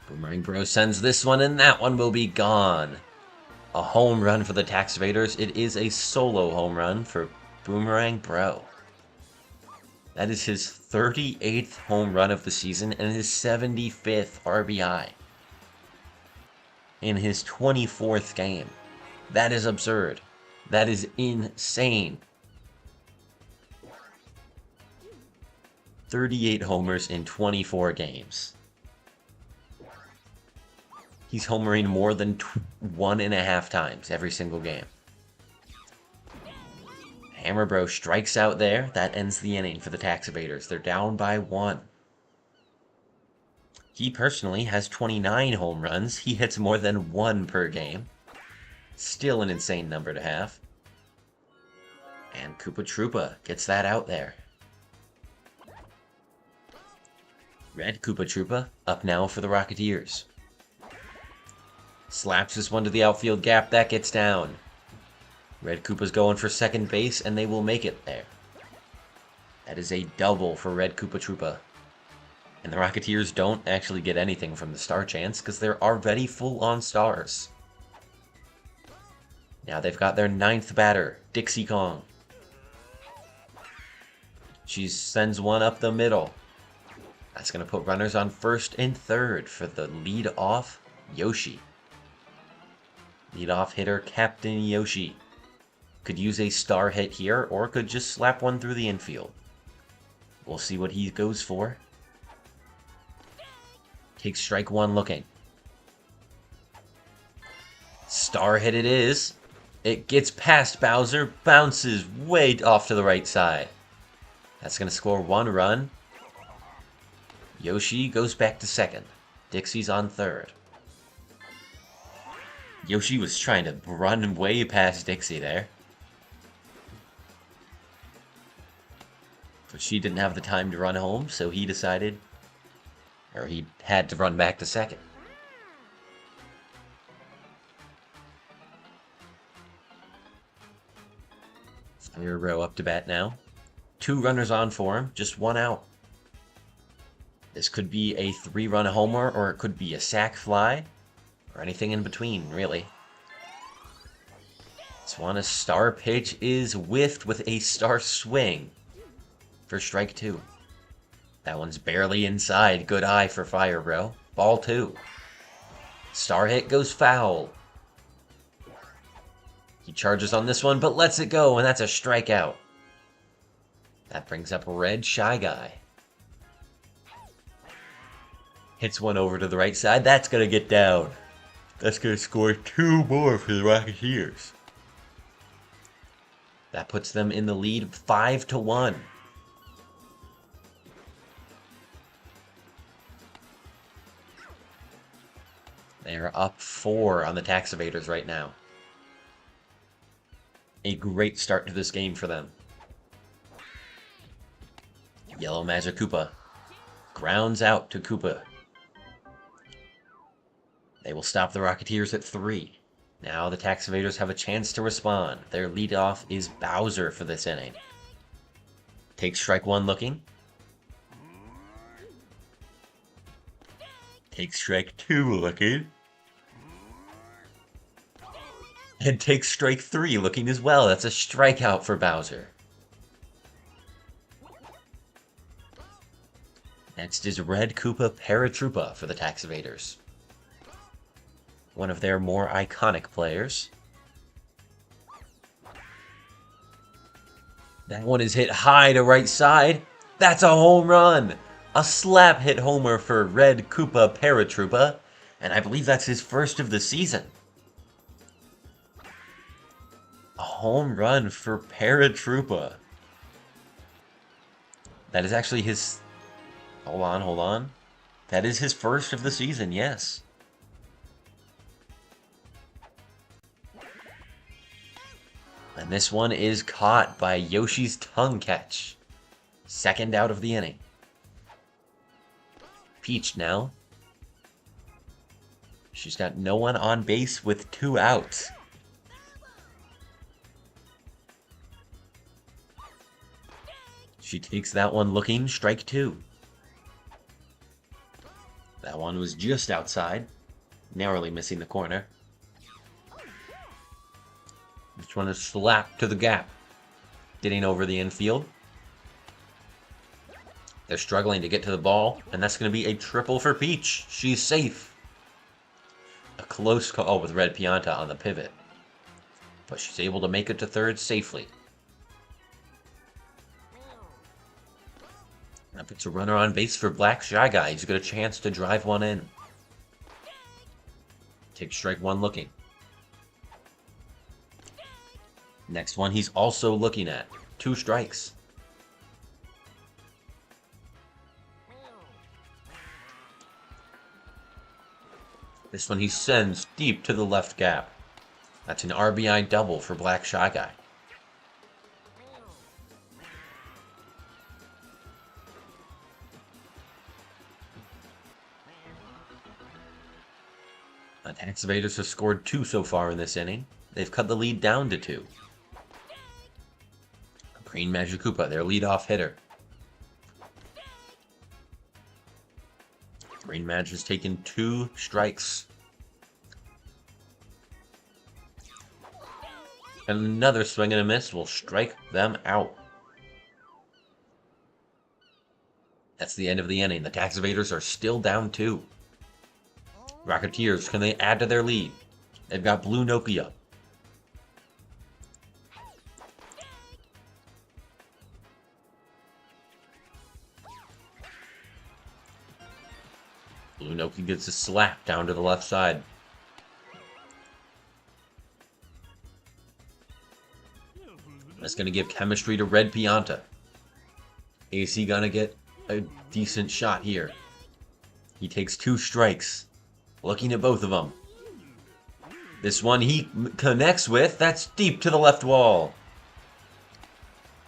Boomerang Bro sends this one, and that one will be gone. A home run for the Tax Evaders. It is a solo home run for Boomerang Bro. That is his 38th home run of the season and his 75th RBI in his 24th game. That is absurd. That is insane. 38 homers in 24 games. He's homering more than 1.5 times every single game. Hammer Bro strikes out there. That ends the inning for the Tax Evaders. They're down by 1. He personally has 29 home runs. He hits more than 1 per game. Still an insane number to have. And Koopa Troopa gets that out there. Red Koopa Troopa up now for the Rocketeers. Slaps this one to the outfield gap. That gets down. Red Koopa's going for second base, and they will make it there. That is a double for Red Koopa Troopa. And the Rocketeers don't actually get anything from the star chance because they're already full on stars. Now they've got their 9th batter, Dixie Kong. She sends one up the middle. That's going to put runners on first and third for the lead-off Yoshi. Lead-off hitter Captain Yoshi. Could use a star hit here or could just slap one through the infield. We'll see what he goes for. Takes strike one looking. Star hit it is. It gets past Bowser, bounces way off to the right side. That's going to score 1 run. Yoshi goes back to second. Dixie's on third. Yoshi was trying to run way past Dixie there. But she didn't have the time to run home, so he decided, or he had to run back to second. Fire Row up to bat now. 2 runners on for him, just 1 out. This could be a 3-run homer, or it could be a sac fly, or anything in between, really. This one, a star pitch is whiffed with a star swing for strike 2. That one's barely inside. Good eye for Fire Row. Ball 2. Star hit goes foul. He charges on this one, but lets it go, and that's a strikeout. That brings up Red Shy Guy. Hits one over to the right side. That's going to get down. That's going to score 2 more for the Rocketeers. That puts them in the lead 5-1. They are up 4 on the Tax Evaders right now. A great start to this game for them. Yellow Magic Koopa grounds out to Koopa. They will stop the Rocketeers at 3. Now the Tax Evaders have a chance to respond. Their leadoff is Bowser for this inning. Takes strike 1 looking. Takes strike 2 looking. And takes strike 3 looking as well. That's a strikeout for Bowser. Next is Red Koopa Paratroopa for the Tax Evaders. One of their more iconic players. That one is hit high to right side. That's a home run! A slap hit homer for Red Koopa Paratroopa. And I believe that's his first of the season. A home run for Paratroopa. That is actually his... Hold on. That is his first of the season, yes. And this one is caught by Yoshi's tongue catch. Second out of the inning. Peach now. She's got no one on base with 2 outs. She takes that one looking, strike 2. That one was just outside, narrowly missing the corner. This one is slapped to the gap, getting over the infield. They're struggling to get to the ball, and that's going to be a triple for Peach. She's safe. A close call with Red Pianta on the pivot, but she's able to make it to third safely. That puts a runner on base for Black Shy Guy. He's got a chance to drive one in. Takes strike 1 looking. Next one he's also looking at. 2 strikes. This one he sends deep to the left gap. That's an RBI double for Black Shy Guy. The Tax Evaders have scored 2 so far in this inning. They've cut the lead down to 2. Green Magic Koopa, their leadoff hitter. Green Mage has taken 2 strikes. And another swing and a miss will strike them out. That's the end of the inning. The Tax Evaders are still down 2. Rocketeers, can they add to their lead? They've got Blue Nokia. Blue Nokia gets a slap down to the left side. That's going to give chemistry to Red Pianta. AC gonna get a decent shot here. He takes 2 strikes. Looking at both of them. This one he connects with. That's deep to the left wall.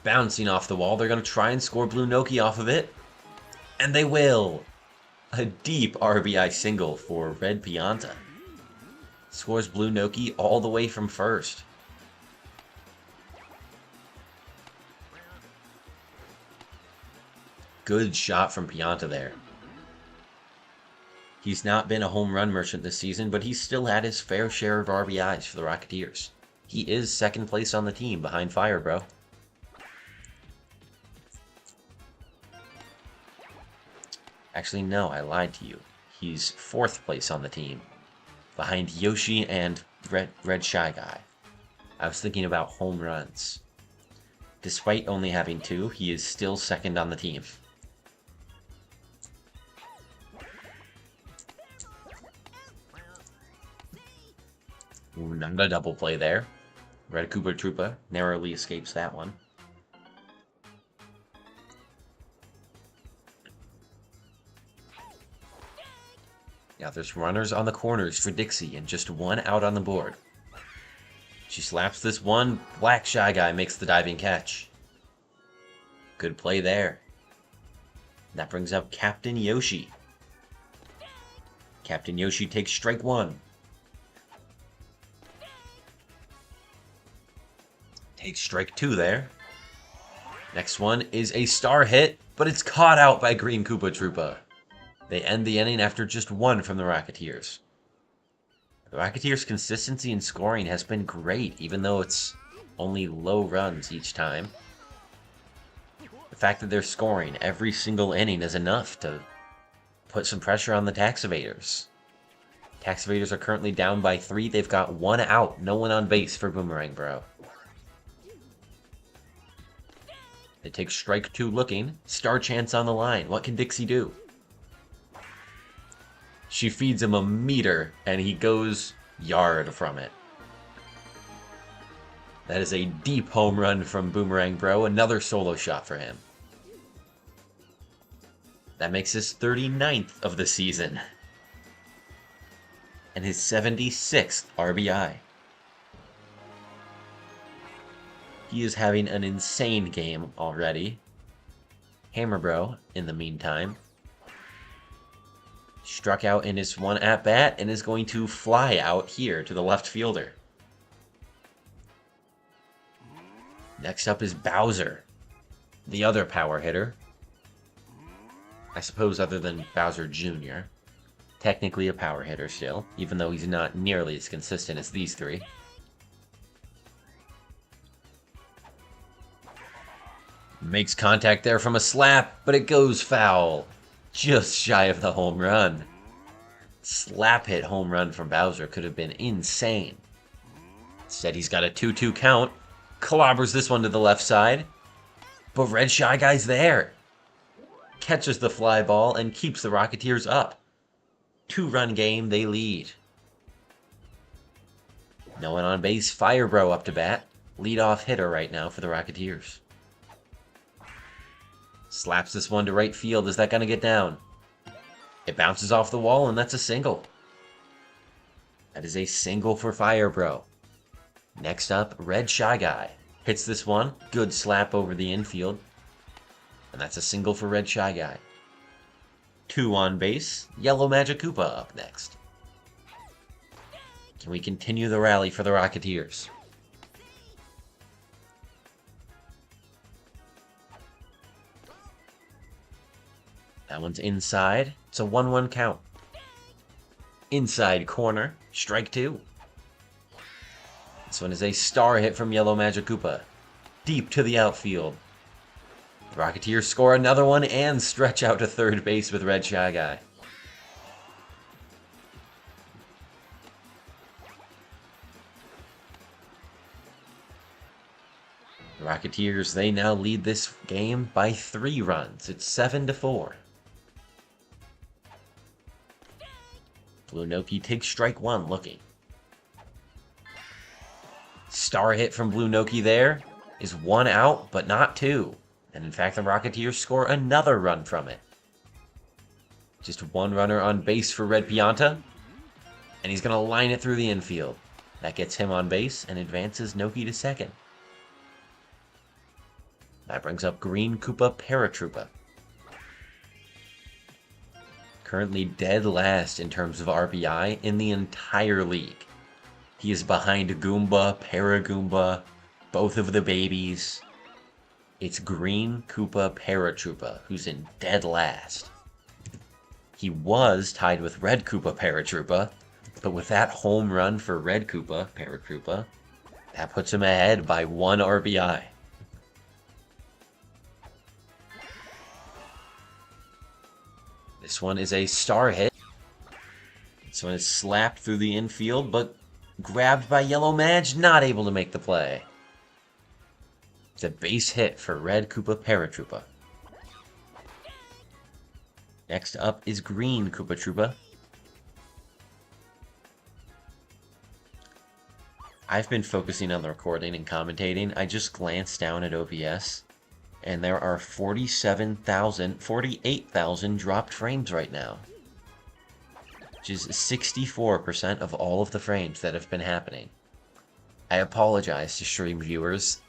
Bouncing off the wall. They're going to try and score Blue Noki off of it. And they will. A deep RBI single for Red Pianta. Scores Blue Noki all the way from first. Good shot from Pianta there. He's not been a home run merchant this season, but he's still had his fair share of RBIs for the Rocketeers. He is second place on the team behind Fire Bro. Actually, no, I lied to you. He's 4th place on the team behind Yoshi and Red Shy Guy. I was thinking about home runs. Despite only having 2, he is still second on the team. Ooh, not a double play there. Red Koopa Troopa narrowly escapes that one. Now there's runners on the corners for Dixie and just 1 out on the board. She slaps this one. Black Shy Guy makes the diving catch. Good play there. That brings up Captain Yoshi. Captain Yoshi takes strike 1. Takes strike 2 there. Next one is a star hit, but it's caught out by Green Koopa Troopa. They end the inning after just 1 from the Rocketeers. The Rocketeers' consistency in scoring has been great, even though it's only low runs each time. The fact that they're scoring every single inning is enough to put some pressure on the Tax Evaders. Tax Evaders are currently down by 3. They've got 1 out, no one on base for Boomerang Bro. They take strike 2 looking. Star chance on the line. What can Dixie do? She feeds him a meter, and he goes yard from it. That is a deep home run from Boomerang Bro. Another solo shot for him. That makes his 39th of the season. And his 76th RBI. He is having an insane game already. Hammer Bro, in the meantime, struck out in his 1 at-bat and is going to fly out here to the left fielder. Next up is Bowser, the other power hitter. I suppose other than Bowser Jr. Technically a power hitter still, even though he's not nearly as consistent as these 3. Makes contact there from a slap, but it goes foul. Just shy of the home run. Slap hit home run from Bowser could have been insane. Instead, he's got a 2-2 count. Clobbers this one to the left side. But Red Shy Guy's there. Catches the fly ball and keeps the Rocketeers up. 2-run game, they lead. No one on base. Fire Bro up to bat. Leadoff hitter right now for the Rocketeers. Slaps this one to right field. Is that going to get down? It bounces off the wall, and that's a single. That is a single for Fire Bro. Next up, Red Shy Guy. Hits this one. Good slap over the infield. And that's a single for Red Shy Guy. 2 on base. Yellow Magic Koopa up next. Can we continue the rally for the Rocketeers? That one's inside. It's a 1-1 count. Inside corner. Strike 2. This one is a star hit from Yellow Magikoopa. Deep to the outfield. The Rocketeers score another one and stretch out to third base with Red Shy Guy. The Rocketeers, they now lead this game by 3 runs. It's 7-4. Blue Noki takes strike 1 looking. Star hit from Blue Noki there is 1 out, but not 2. And in fact, the Rocketeers score another run from it. Just 1 runner on base for Red Pianta. And he's going to line it through the infield. That gets him on base and advances Noki to second. That brings up Green Koopa Paratroopa. Currently dead last in terms of RBI in the entire league. He is behind Goomba, Paragoomba, both of the babies. It's Green Koopa Paratroopa who's in dead last. He was tied with Red Koopa Paratroopa, but with that home run for Red Koopa Paratroopa, that puts him ahead by 1 RBI. This one is a star hit. This one is slapped through the infield, but grabbed by Yellow Madge, not able to make the play. It's a base hit for Red Koopa Paratroopa. Next up is Green Koopa Troopa. I've been focusing on the recording and commentating. I just glanced down at OBS, and there are 48,000 dropped frames right now. Which is 64% of all of the frames that have been happening. I apologize to stream viewers.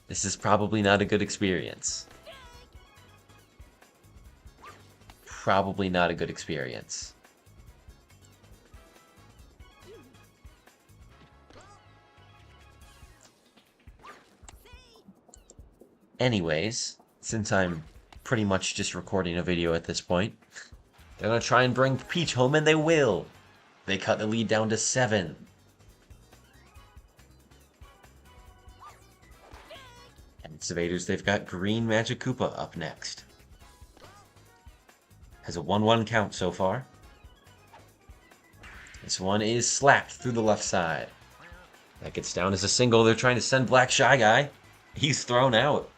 This is probably not a good experience. Probably not a good experience. Anyways, since I'm pretty much just recording a video at this point, they're going to try and bring Peach home, and they will. They cut the lead down to 7. And Excavators, they've got Green Magikoopa up next. Has a 1-1 count so far. This one is slapped through the left side. That gets down as a single. They're trying to send Black Shy Guy. He's thrown out.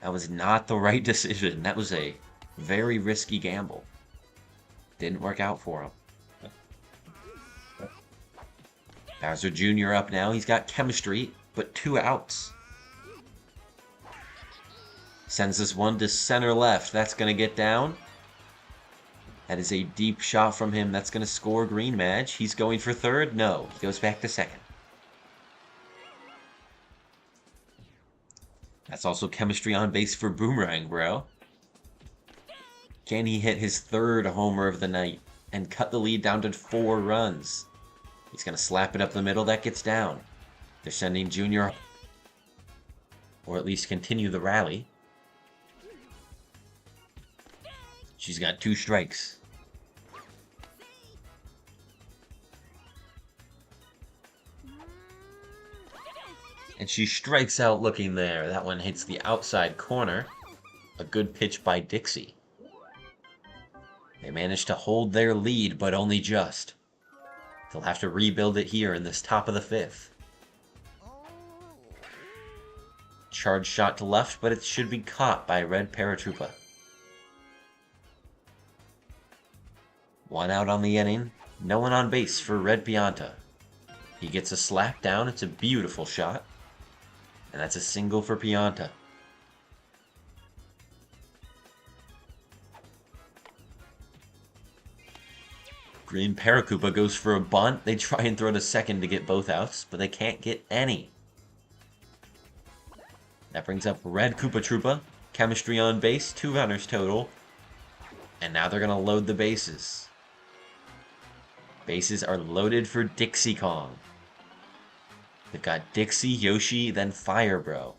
That was not the right decision. That was a very risky gamble. Didn't work out for him. Bowser Jr. up now. He's got chemistry, but 2 outs. Sends this one to center left. That's going to get down. That is a deep shot from him. That's going to score Green Madge. He's going for third. No, he goes back to second. That's also chemistry on base for Boomerang, bro. Can he hit his 3rd homer of the night and cut the lead down to 4 runs? He's going to slap it up the middle. That gets down. They're sending Junior, or at least continue the rally. She's got 2 strikes. And she strikes out looking there. That one hits the outside corner. A good pitch by Dixie. They managed to hold their lead, but only just. They'll have to rebuild it here in this top of the 5th. Charge shot to left, but it should be caught by Red Paratroopa. 1 out on the inning. No one on base for Red Pianta. He gets a slap down. It's a beautiful shot. And that's a single for Pianta. Green Paratroopa goes for a bunt. They try and throw to second to get both outs, but they can't get any. That brings up Red Koopa Troopa. Chemistry on base. 2 runners total. And now they're going to load the bases. Bases are loaded for Dixie Kong. They've got Dixie, Yoshi, then Fire Bro.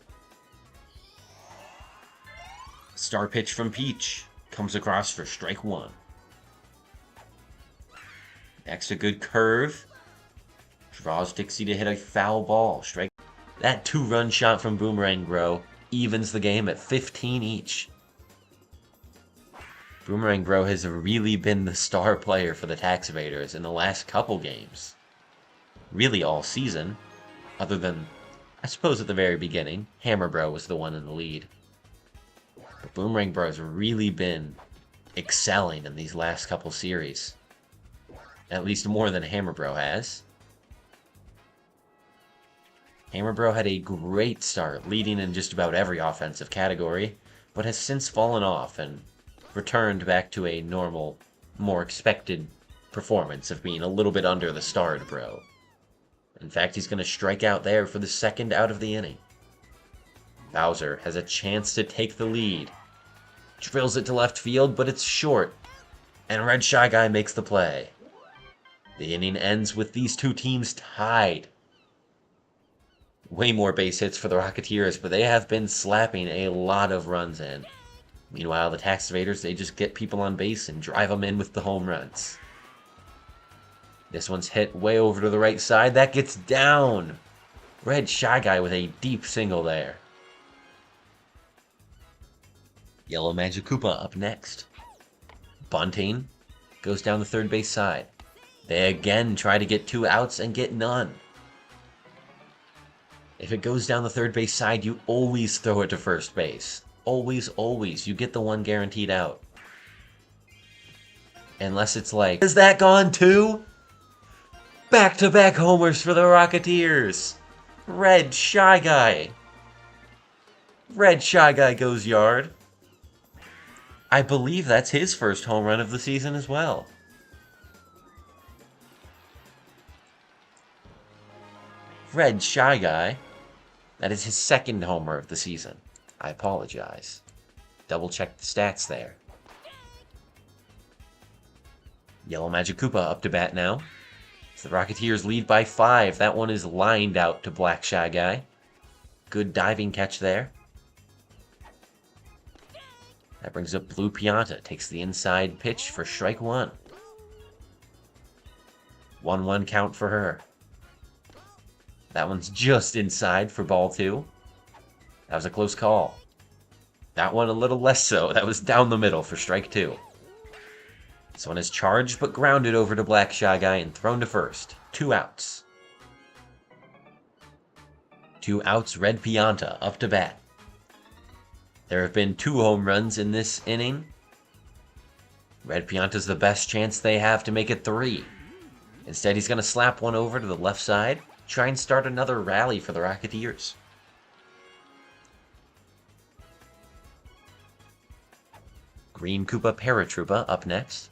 Star pitch from Peach. Comes across for strike one. Next, a good curve. Draws Dixie to hit a foul ball. Strike. That 2-run shot from Boomerang Bro evens the game at 15 each. Boomerang Bro has really been the star player for the Tax Evaders in the last couple games. Really all season, other than, I suppose at the very beginning, Hammer Bro was the one in the lead. But Boomerang Bro has really been excelling in these last couple series. At least more than Hammer Bro has. Hammer Bro had a great start, leading in just about every offensive category, but has since fallen off and returned back to a normal, more expected performance of being a little bit under the starred Bro. In fact, he's going to strike out there for the second out of the inning. Bowser has a chance to take the lead. Drills it to left field, but it's short, and Red Shy Guy makes the play. The inning ends with these two teams tied. Way more base hits for the Rocketeers, but they have been slapping a lot of runs in. Meanwhile, the Tax Evaders, they just get people on base and drive them in with the home runs. This one's hit way over to the right side. That gets down. Red Shy Guy with a deep single there. Yellow Magic Koopa up next. Bunting goes down the third base side. They again try to get 2 outs and get none. If it goes down the third base side, you always throw it to first base. Always, always. You get the one guaranteed out. Unless it's like, is that gone too? Back-to-back homers for the Rocketeers. Red Shy Guy. Red Shy Guy goes yard. I believe that's his first home run of the season as well. Red Shy Guy. That is his second homer of the season. I apologize. Double check the stats there. Yellow Magic Koopa up to bat now. The Rocketeers lead by 5. That one is lined out to Black Shy Guy. Good diving catch there. That brings up Blue Pianta. Takes the inside pitch for strike one. 1-1 count for her. That one's just inside for ball 2. That was a close call. That one a little less so. That was down the middle for strike 2. This one is charged but grounded over to Black Shy Guy and thrown to first. 2 outs. 2 outs, Red Pianta up to bat. There have been 2 home runs in this inning. Red Pianta's the best chance they have to make it 3. Instead, he's going to slap one over to the left side, try and start another rally for the Rocketeers. Green Koopa Paratroopa up next.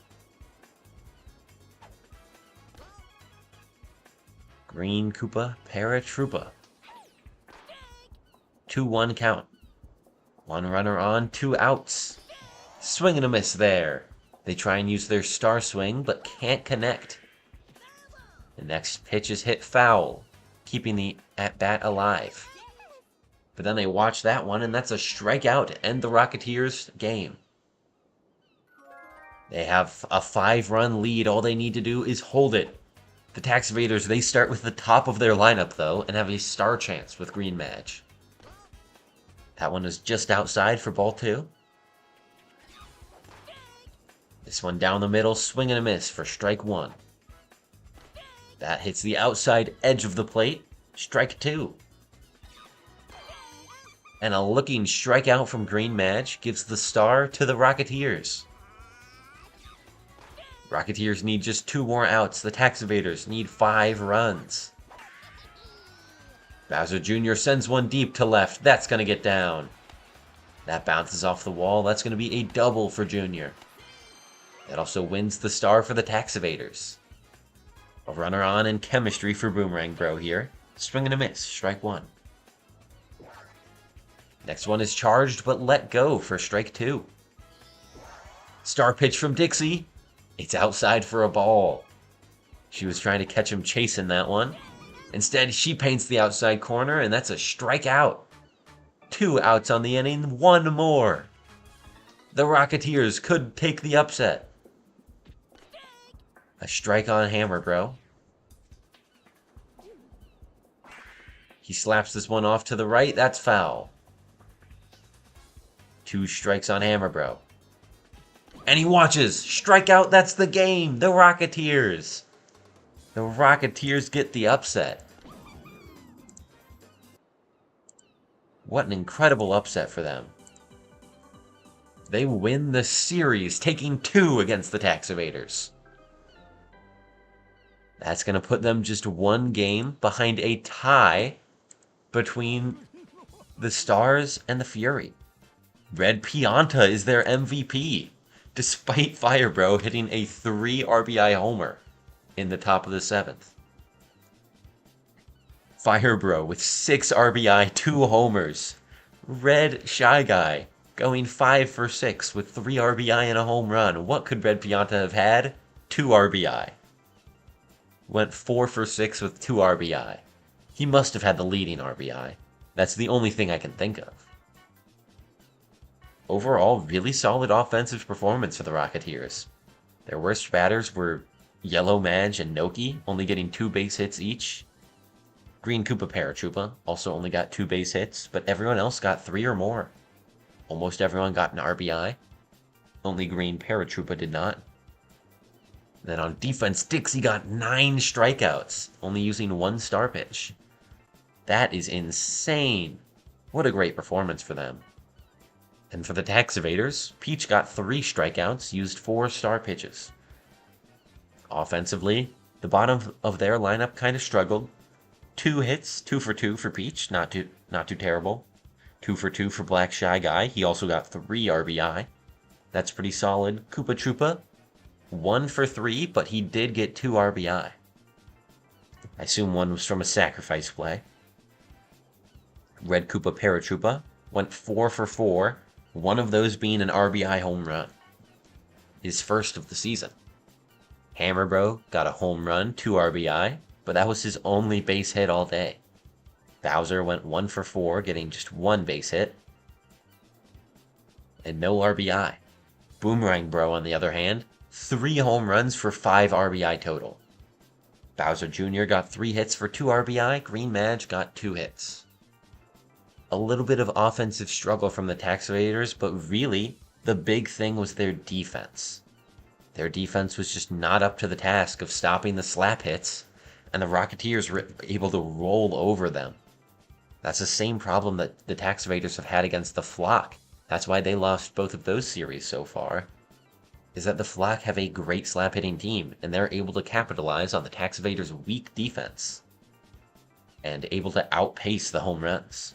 Green Koopa Paratroopa. 2-1 count. 1 runner on, 2 outs. Swing and a miss there. They try and use their star swing, but can't connect. The next pitch is hit foul, keeping the at-bat alive. But then they watch that one, and that's a strikeout to end the Rocketeers' game. They have a 5-run lead. All they need to do is hold it. The Tax Evaders, they start with the top of their lineup, though, and have a star chance with Green Madge. That one is just outside for ball 2. This one down the middle, swing and a miss for strike 1. That hits the outside edge of the plate, strike 2. And a looking strikeout from Green Madge gives the star to the Rocketeers. Rocketeers need just 2 more outs. The Tax Evaders need 5 runs. Bowser Jr. sends one deep to left. That's going to get down. That bounces off the wall. That's going to be a double for Jr. That also wins the star for the Tax Evaders. A runner on and chemistry for Boomerang Bro here. Swing and a miss. Strike 1. Next one is charged but let go for strike 2. Star pitch from Dixie. It's outside for a ball. She was trying to catch him chasing that one. Instead, she paints the outside corner, and that's a strikeout. 2 outs on the inning, 1 more. The Rocketeers could take the upset. A strike on Hammer, bro. He slaps this one off to the right. That's foul. 2 strikes on Hammer, bro. And he watches. Strikeout, that's the game. The Rocketeers. The Rocketeers get the upset. What an incredible upset for them. They win the series, taking 2 against the Tax Evaders. That's going to put them just 1 game behind a tie between the Stars and the Fury. Red Pianta is their MVP, despite Firebro hitting a 3 RBI homer in the top of the 7th. Firebro with 6 RBI, 2 homers. Red Shy Guy going 5 for 6 with 3 RBI and a home run. What could Red Pianta have had? 2 RBI. Went 4 for 6 with 2 RBI. He must have had the leading RBI. That's the only thing I can think of. Overall, really solid offensive performance for the Rocketeers. Their worst batters were Yellow Madge and Noki, only getting 2 base hits each. Green Koopa Paratroopa also only got 2 base hits, but everyone else got 3 or more. Almost everyone got an RBI. Only Green Paratroopa did not. Then on defense, Dixie got 9 strikeouts, only using 1 star pitch. That is insane. What a great performance for them. And for the Tax Evaders, Peach got 3 strikeouts, used 4 star pitches. Offensively, the bottom of their lineup kind of struggled. 2 hits, 2 for 2 for Peach, not too terrible. 2 for 2 for Black Shy Guy, he also got 3 RBI. That's pretty solid. Koopa Troopa, 1 for 3, but he did get 2 RBI. I assume 1 was from a sacrifice play. Red Koopa Paratroopa went 4 for 4, one of those being an RBI home run. His first of the season. Hammer Bro got a home run, 2 RBI, but that was his only base hit all day. Bowser went 1 for 4, getting just 1 base hit. And no RBI. Boomerang Bro, on the other hand, 3 home runs for 5 RBI total. Bowser Jr. got 3 hits for 2 RBI, Green Madge got 2 hits. A little bit of offensive struggle from the Tax Evaders, but really, the big thing was their defense. Their defense was just not up to the task of stopping the slap hits, and the Rocketeers were able to roll over them. That's the same problem that the Tax Evaders have had against the Flock. That's why they lost both of those series so far, is that the Flock have a great slap-hitting team, and they're able to capitalize on the Tax Evaders' weak defense, and able to outpace the home runs.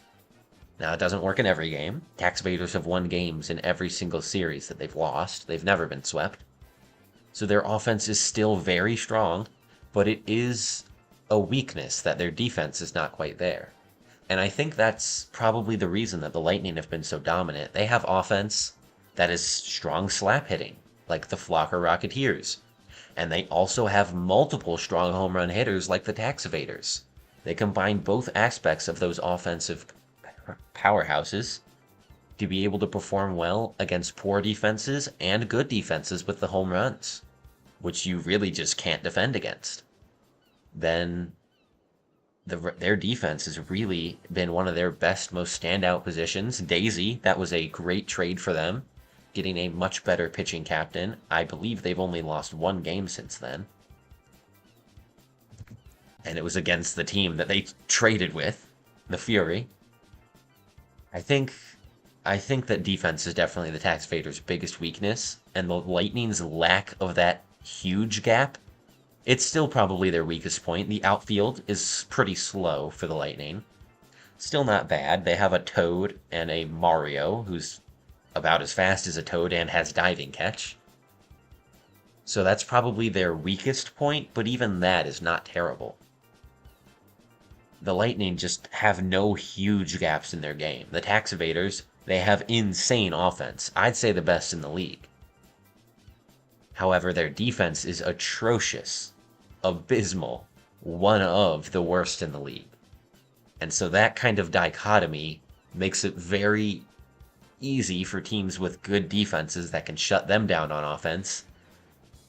Now, it doesn't work in every game. Tax Evaders have won games in every single series that they've lost. They've never been swept. So their offense is still very strong, but it is a weakness that their defense is not quite there. And I think that's probably the reason that the Lightning have been so dominant. They have offense that is strong slap hitting, like the Flock or Rocketeers. And they also have multiple strong home run hitters like the Tax Evaders. They combine both aspects of those offensive powerhouses to be able to perform well against poor defenses and good defenses with the home runs, which you really just can't defend against. Then their defense has really been one of their best, most standout positions. Daisy, that was a great trade for them, getting a much better pitching captain. I believe they've only lost 1 game since then. And it was against the team that they traded with, the Fury. I think that defense is definitely the Tax Evaders' biggest weakness, and the Lightning's lack of that huge gap, it's still probably their weakest point. The outfield is pretty slow for the Lightning. Still not bad. They have a Toad and a Mario, who's about as fast as a Toad and has diving catch. So that's probably their weakest point, but even that is not terrible. The Lightning just have no huge gaps in their game. The Tax Evaders, they have insane offense. I'd say the best in the league. However, their defense is atrocious, abysmal, one of the worst in the league. And so that kind of dichotomy makes it very easy for teams with good defenses that can shut them down on offense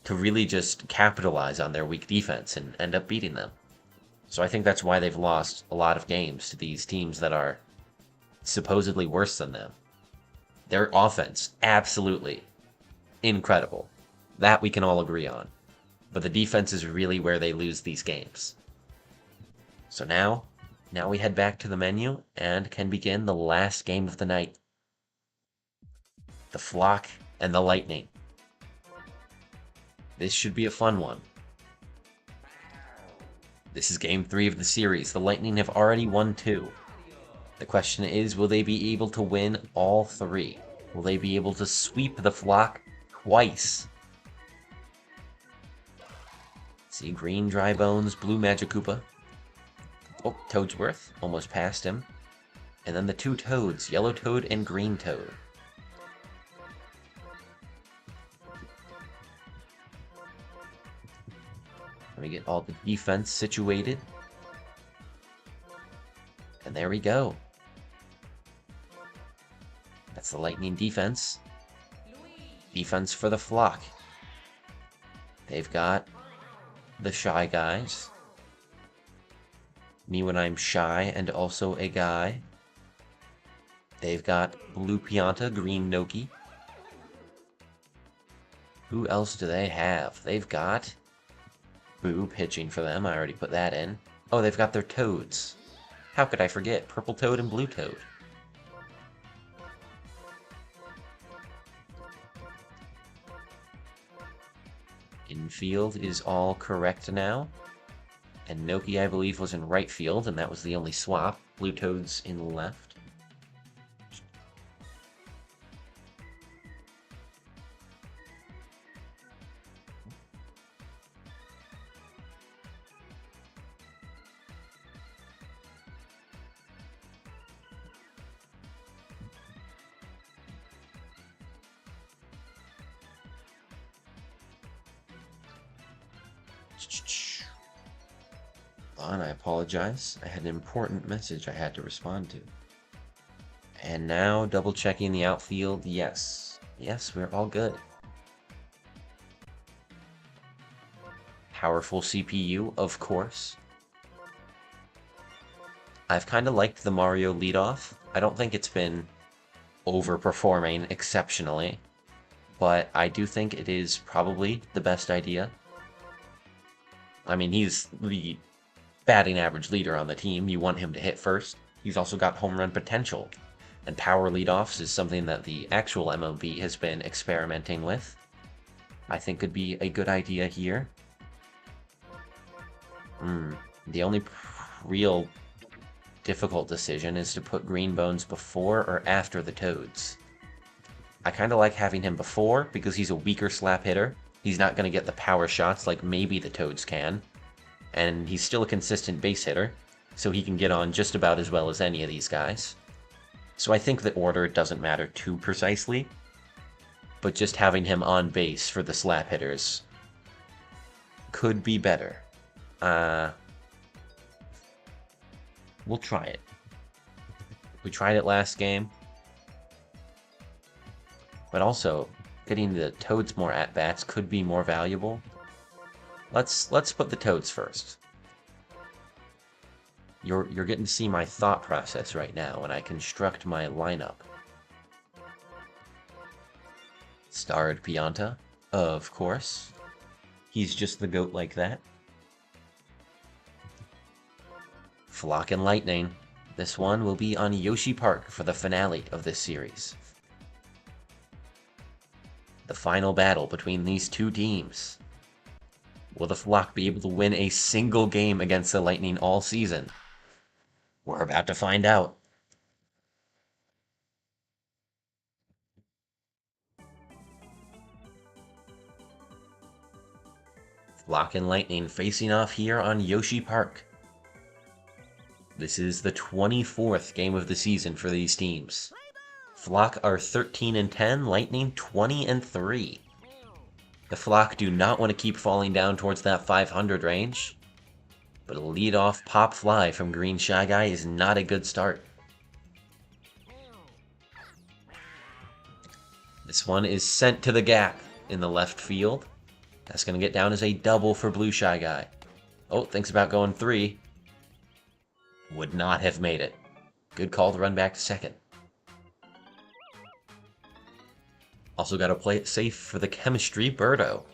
to really just capitalize on their weak defense and end up beating them. So I think that's why they've lost a lot of games to these teams that are supposedly worse than them. Their offense, absolutely incredible. That we can all agree on. But the defense is really where they lose these games. So now we head back to the menu and can begin the last game of the night. The Flock and the Lightning. This should be a fun one. This is game 3 of the series. The Lightning have already won 2. The question is, will they be able to win all 3? Will they be able to sweep the Flock twice? See, green Dry Bones, blue Magikoopa. Oh, Toadsworth, almost past him. And then the 2 Toads, Yellow Toad and Green Toad. Let me get all the defense situated. And there we go. That's the Lightning defense. Defense for the Flock. They've got the Shy Guys. Me when I'm shy and also a guy. They've got blue Pianta, green Noki. Who else do they have? They've got Boo pitching for them. I already put that in. Oh, they've got their Toads. How could I forget? Purple Toad and Blue Toad. Infield is all correct now. And Noki, I believe, was in right field, and that was the only swap. Blue Toad's in left. And I apologize. I had an important message I had to respond to. And now, double checking the outfield. Yes. Yes, we're all good. Powerful CPU, of course. I've kind of liked the Mario leadoff. I don't think it's been overperforming exceptionally, but I do think it is probably the best idea. I mean, he's the batting average leader on the team. You want him to hit first. He's also got home run potential. And power leadoffs is something that the actual MLB has been experimenting with. I think could be a good idea here. The only real difficult decision is to put Green Bones before or after the Toads. I kind of like having him before because he's a weaker slap hitter. He's not going to get the power shots like maybe the Toads can. And he's still a consistent base hitter, so he can get on just about as well as any of these guys. So I think the order doesn't matter too precisely, but just having him on base for the slap hitters could be better. We'll try it. We tried it last game, but also getting the Toads more at-bats could be more valuable. Let's put the Toads first. You're getting to see my thought process right now when I construct my lineup. Starred Pianta, of course. He's just the GOAT like that. Flock and Lightning. This one will be on Yoshi Park for the finale of this series. The final battle between these two teams. Will the Flock be able to win a single game against the Lightning all season? We're about to find out. Flock and Lightning facing off here on Yoshi Park. This is the 24th game of the season for these teams. Flock are 13-10, Lightning 20-3. The Flock do not want to keep falling down towards that 500 range, but a lead-off pop fly from Green Shy Guy is not a good start. This one is sent to the gap in the left field. That's going to get down as a double for Blue Shy Guy. Oh, thinks about going 3. Would not have made it. Good call to run back to second. Also got to play it safe for the chemistry, Birdo.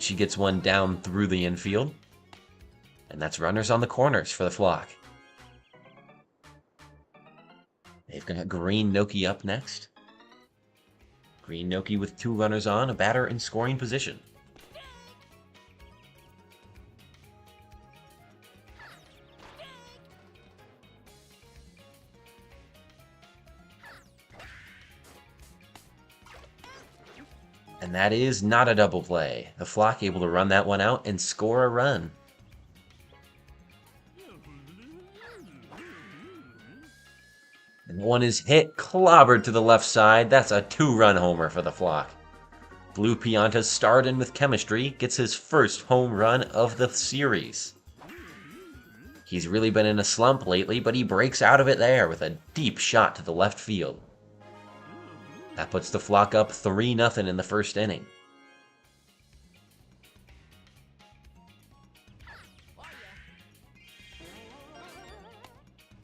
She gets one down through the infield. And that's runners on the corners for the flock. They've got Green Noki up next. Green Noki with 2 runners on, a batter in scoring position. And that is not a double play. The flock able to run that one out and score a run. And one is hit, clobbered to the left side. That's a 2-run homer for the flock. Blue Pianta starred in with chemistry, gets his first home run of the series. He's really been in a slump lately, but he breaks out of it there with a deep shot to the left field. That puts the flock up 3-0 in the first inning.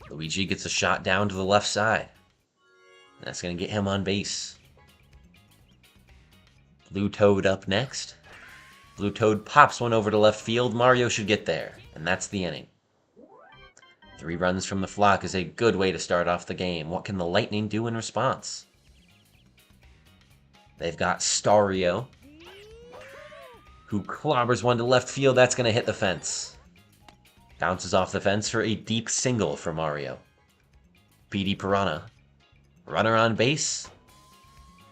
Luigi gets a shot down to the left side. That's going to get him on base. Blue Toad up next. Blue Toad pops one over to left field. Mario should get there. And that's the inning. 3 runs from the flock is a good way to start off the game. What can the Lightning do in response? They've got Stario, who clobbers one to left field. That's going to hit the fence. Bounces off the fence for a deep single for Mario. Petey Piranha. Runner on base.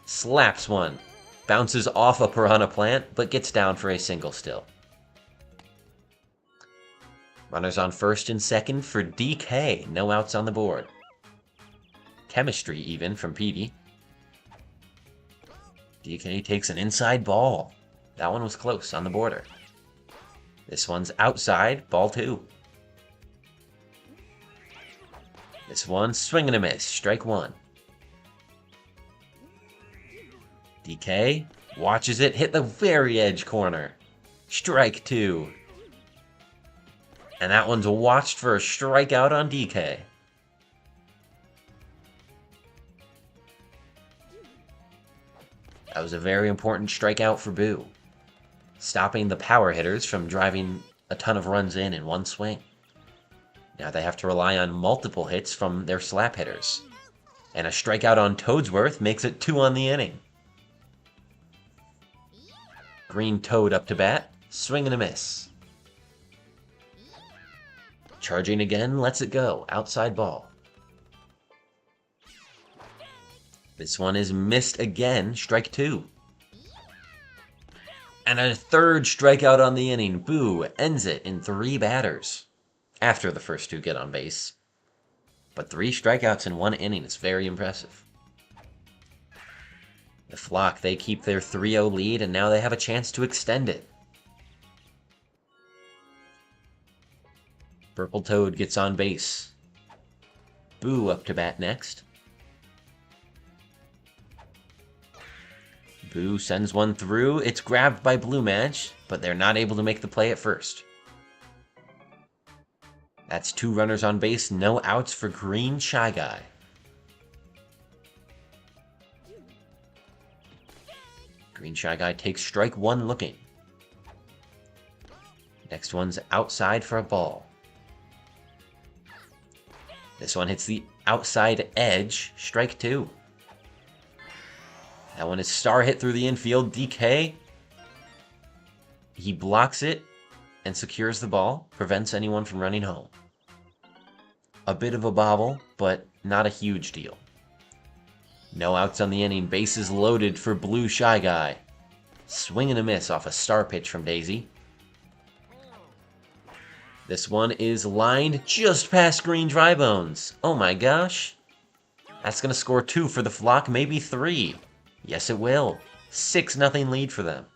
Slaps one. Bounces off a Piranha plant, but gets down for a single still. Runners on first and second for DK. No outs on the board. Chemistry even from Petey. DK takes an inside ball. That one was close on the border. This one's outside, ball 2. This one, swing and a miss, strike 1. DK watches it hit the very edge corner. Strike 2. And that one's watched for a strikeout on DK. That was a very important strikeout for Boo, stopping the power hitters from driving a ton of runs in one swing. Now they have to rely on multiple hits from their slap hitters. And a strikeout on Toadsworth makes it 2 on the inning. Green Toad up to bat, swing and a miss. Charging again, lets it go, outside ball. This one is missed again, strike 2. And a 3rd strikeout on the inning. Boo ends it in 3 batters. After the first 2 get on base. But 3 strikeouts in 1 inning is very impressive. The flock, they keep their 3-0 lead, and now they have a chance to extend it. Purple Toad gets on base. Boo up to bat next. Boo sends one through. It's grabbed by Blue Madge, but they're not able to make the play at first. That's 2 runners on base, no outs for Green Shy Guy. Green Shy Guy takes strike 1 looking. Next one's outside for a ball. This one hits the outside edge, strike 2. That one is star hit through the infield. DK, he blocks it and secures the ball, prevents anyone from running home. A bit of a bobble, but not a huge deal. No outs on the inning, bases loaded for Blue Shy Guy. Swing and a miss off a star pitch from Daisy. This one is lined just past Green Dry Bones. Oh my gosh. That's going to score 2 for the flock, maybe 3. Yes, it will. 6-0 lead for them.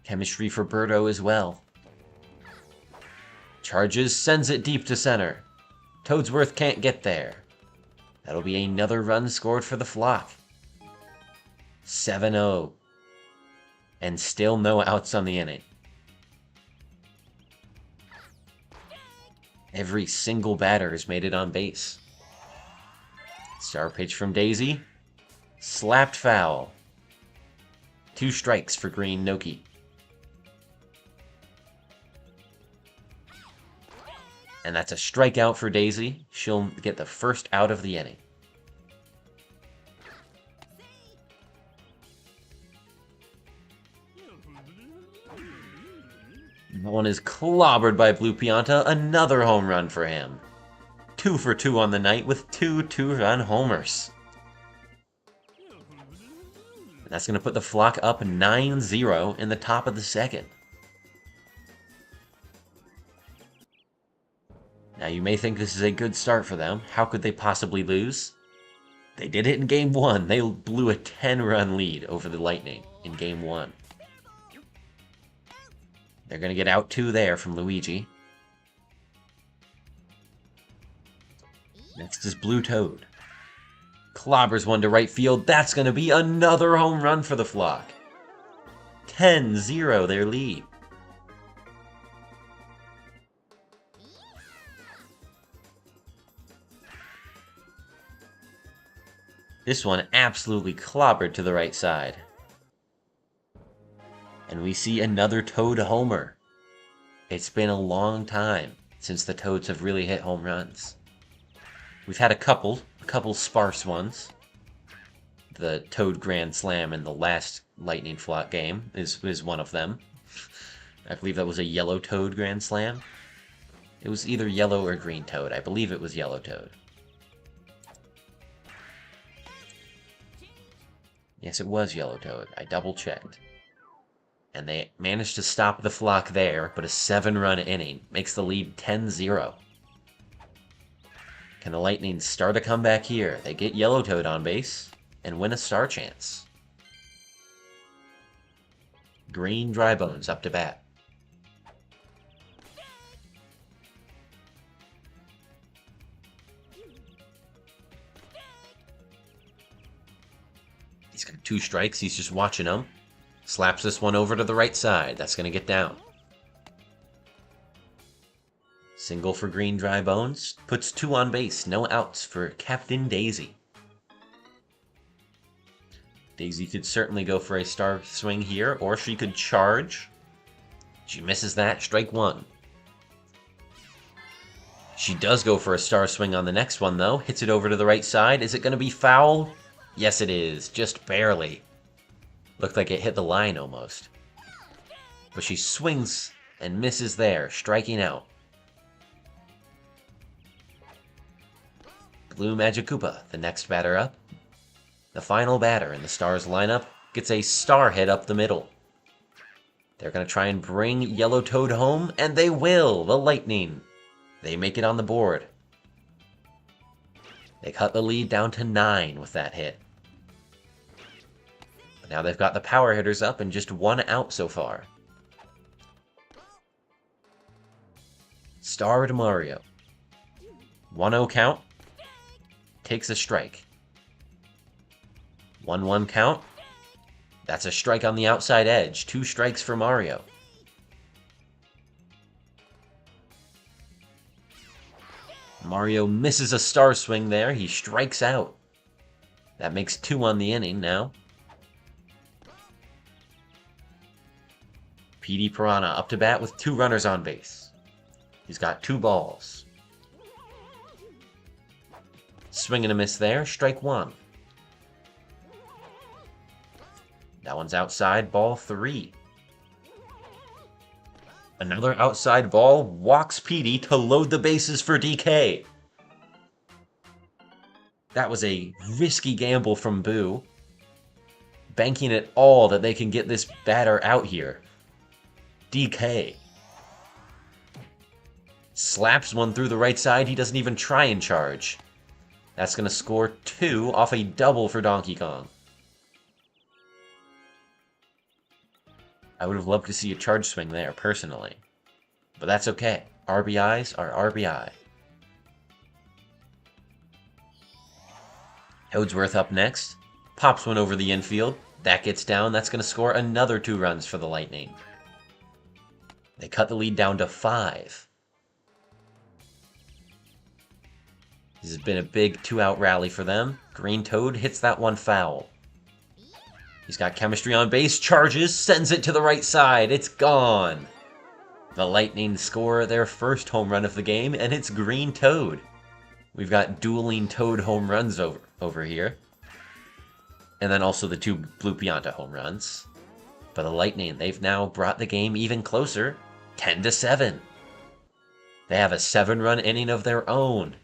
Chemistry for Birdo as well. Charges, sends it deep to center. Toadsworth can't get there. That'll be another run scored for the flock. 7-0. And still no outs on the inning. Every single batter has made it on base. Star pitch from Daisy. Slapped foul. 2 strikes for Green Noki. And that's a strikeout for Daisy. She'll get the first out of the inning. That one is clobbered by Blue Pianta. Another home run for him. 2 for 2 on the night with 2 two-run homers. And that's going to put the flock up 9-0 in the top of the second. Now you may think this is a good start for them. How could they possibly lose? They did it in Game 1. They blew a 10-run lead over the Lightning in Game 1. They're going to get out 2 there from Luigi. Next is Blue Toad. Clobbers one to right field. That's going to be another home run for the flock. 10-0 their lead. This one absolutely clobbered to the right side. And we see another Toad homer. It's been a long time since the Toads have really hit home runs. We've had a couple sparse ones. The Toad Grand Slam in the last Lightning Flock game is one of them. I believe that was a Yellow Toad Grand Slam. It was either Yellow or Green Toad. I believe it was Yellow Toad. Yes, it was Yellow Toad. I double-checked. And they managed to stop the flock there, but a 7-run inning makes the lead 10-0. Can the Lightning start a comeback here? They get Yellow Toad on base and win a star chance. Green Drybones up to bat. He's got 2 strikes. He's just watching them. Slaps this one over to the right side. That's going to get down. Single for Green Drybones. Puts 2 on base. No outs for Captain Daisy. Daisy could certainly go for a star swing here, or she could charge. She misses that. Strike 1. She does go for a star swing on the next one, though. Hits it over to the right side. Is it going to be foul? Yes, it is. Just barely. Looked like it hit the line almost. But she swings and misses there, striking out. Blue Magic Koopa, the next batter up. The final batter in the Stars lineup gets a star hit up the middle. They're going to try and bring Yellow Toad home, and they will! The Lightning. They make it on the board. They cut the lead down to 9 with that hit. But now they've got the power hitters up and just 1 out so far. Star to Mario. 1-0 count. Takes a strike. 1-1 count. That's a strike on the outside edge. 2 strikes for Mario. Mario misses a star swing there. He strikes out. That makes 2 on the inning now. PD Piranha up to bat with 2 runners on base. He's got 2 balls. Swing and a miss there. Strike 1. That one's outside. Ball 3. Another outside ball walks PD to load the bases for DK. That was a risky gamble from Boo. Banking it all that they can get this batter out here. DK. Slaps one through the right side. He doesn't even try and charge. That's going to score 2 off a double for Donkey Kong. I would have loved to see a charge swing there, personally. But that's okay. RBIs are RBI. Hodsworth up next. Pops one over the infield. That gets down. That's going to score another 2 runs for the Lightning. They cut the lead down to 5. This has been a big 2-out rally for them. Green Toad hits that one foul. He's got chemistry on base, charges, sends it to the right side. It's gone. The Lightning score their first home run of the game, and it's Green Toad. We've got dueling Toad home runs over here. And then also the 2 Blue Pianta home runs. But the Lightning, they've now brought the game even closer, 10-7. They have a 7-run inning of their own.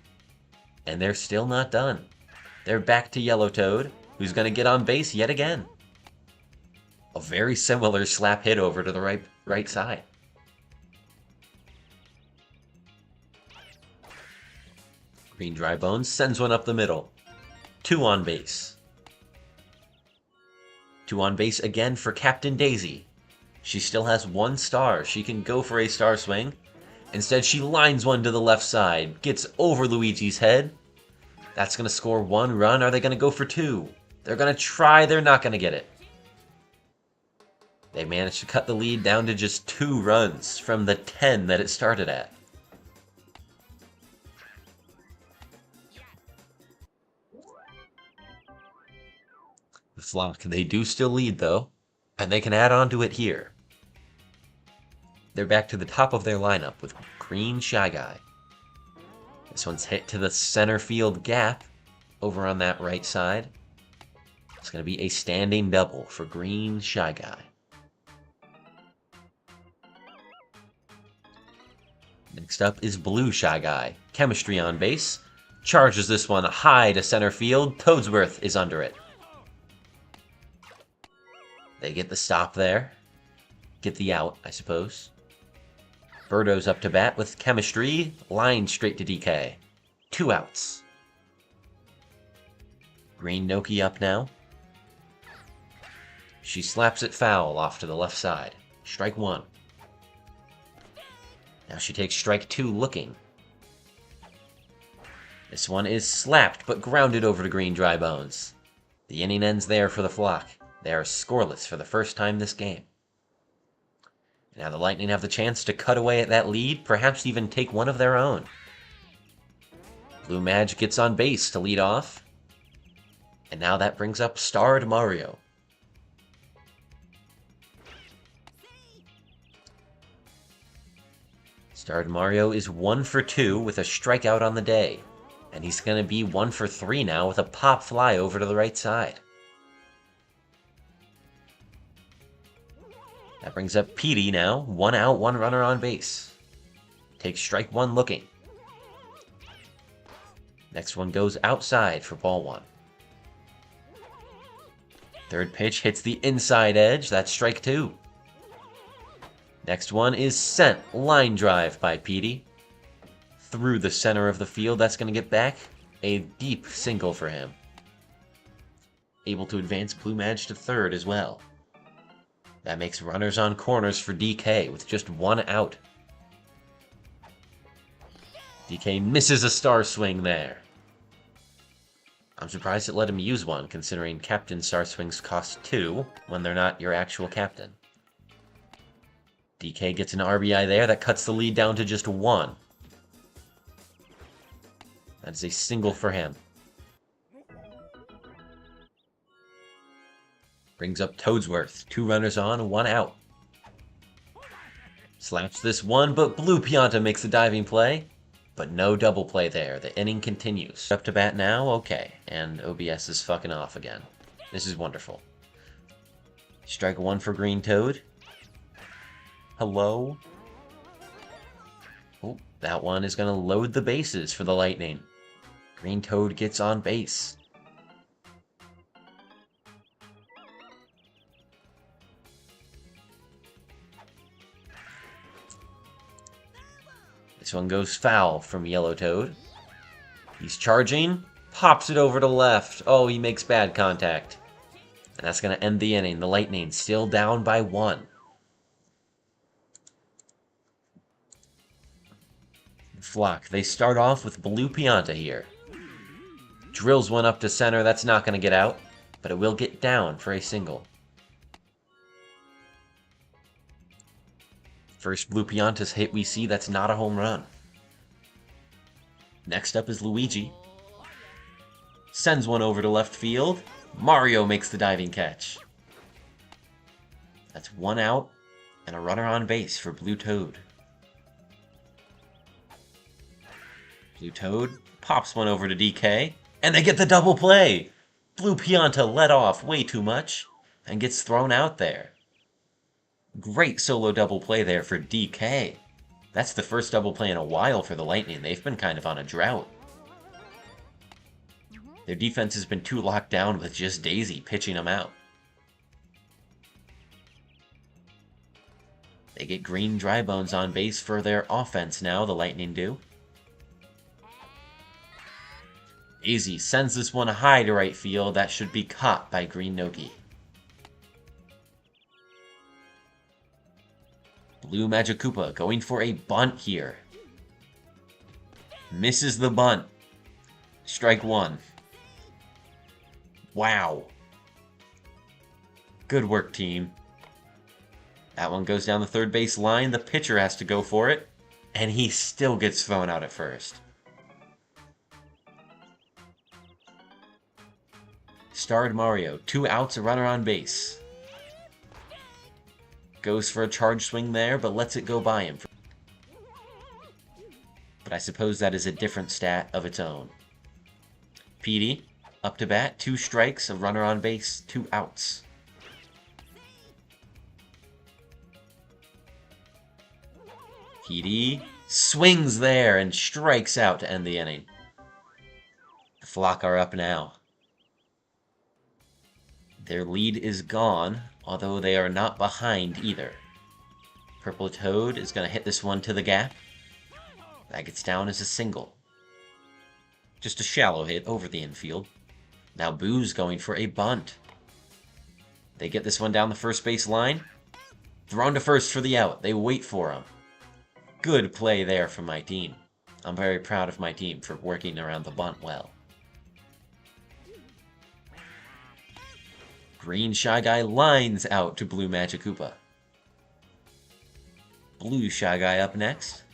And they're still not done. They're back to Yellow Toad, who's going to get on base yet again. A very similar slap hit over to the right side. Green Dry Bones sends one up the middle. 2 on base. 2 on base again for Captain Daisy. She still has 1 star. She can go for a star swing. Instead, she lines one to the left side. Gets over Luigi's head. That's going to score 1 run. Are they going to go for 2? They're going to try. They're not going to get it. They managed to cut the lead down to just 2 runs from the 10 that it started at. The Flock, they do still lead though, and they can add on to it here. They're back to the top of their lineup with Green Shy Guy. This one's hit to the center field gap over on that right side. It's going to be a standing double for Green Shy Guy. Next up is Blue Shy Guy. Chemistry on base. Charges this one high to center field. Toadsworth is under it. They get the stop there. Get the out, I suppose. Birdo's up to bat with chemistry. Line straight to DK. 2 outs. Green Noki up now. She slaps it foul off to the left side. Strike 1. Now she takes strike 2 looking. This one is slapped but grounded over to Green Dry Bones. The inning ends there for the Flock. They are scoreless for the first time this game. Now the Lightning have the chance to cut away at that lead, perhaps even take one of their own. Blue Madge gets on base to lead off. And now that brings up Starred Mario. Starred Mario is 1 for 2 with a strikeout on the day. And he's going to be 1 for 3 now with a pop fly over to the right side. That brings up Petey now. 1 out, 1 runner on base. Takes strike 1 looking. Next one goes outside for ball 1. Third pitch hits the inside edge. That's strike 2. Next one is sent. Line drive by Petey. Through the center of the field. That's going to get back a deep single for him. Able to advance Blue Madge to third as well. That makes runners on corners for DK with just 1 out. DK misses a star swing there. I'm surprised it let him use one, considering captain star swings cost 2 when they're not your actual captain. DK gets an RBI there. That cuts the lead down to just 1. That is a single for him. Brings up Toadsworth. 2 runners on, 1 out. Slaps this one, but Blue Pianta makes the diving play. But no double play there. The inning continues. Up to bat now? Okay. And OBS is fucking off again. This is wonderful. Strike 1 for Green Toad. Hello? Oh, that one is going to load the bases for the Lightning. Green Toad gets on base. This one goes foul from Yellow Toad. He's charging. Pops it over to left. Oh, he makes bad contact. And that's going to end the inning. The Lightning still down by 1. Flock, they start off with Blue Pianta here. Drills one up to center. That's not going to get out, but it will get down for a single. First Blue Piantas hit we see, that's not a home run. Next up is Luigi. Sends one over to left field. Mario makes the diving catch. That's one out and a runner on base for Blue Toad. Blue Toad pops one over to DK, and they get the double play! Blue Pianta let off way too much and gets thrown out there. Great solo double play there for DK. That's the first double play in a while for the Lightning. They've been kind of on a drought. Their defense has been too locked down with just Daisy pitching them out. They get Green Drybones on base for their offense now, the Lightning do. Daisy sends this one high to right field. That should be caught by Green Noki. Blue Magikoopa going for a bunt here. Misses the bunt. Strike one. Wow. Good work, team. That one goes down the third base line. The pitcher has to go for it, and he still gets thrown out at first. Starred Mario, 2 outs, a runner on base. Goes for a charge swing there, but lets it go by him. But I suppose that is a different stat of its own. Petey, up to bat, 2 strikes, a runner on base, 2 outs. Petey swings there and strikes out to end the inning. The Flock are up now. Their lead is gone, although they are not behind either. Purple Toad is going to hit this one to the gap. That gets down as a single. Just a shallow hit over the infield. Now Boo's going for a bunt. They get this one down the first base line. Thrown to first for the out. They wait for him. Good play there from my team. I'm very proud of my team for working around the bunt well. Green Shy Guy lines out to Blue Magikoopa. Blue Shy Guy up next.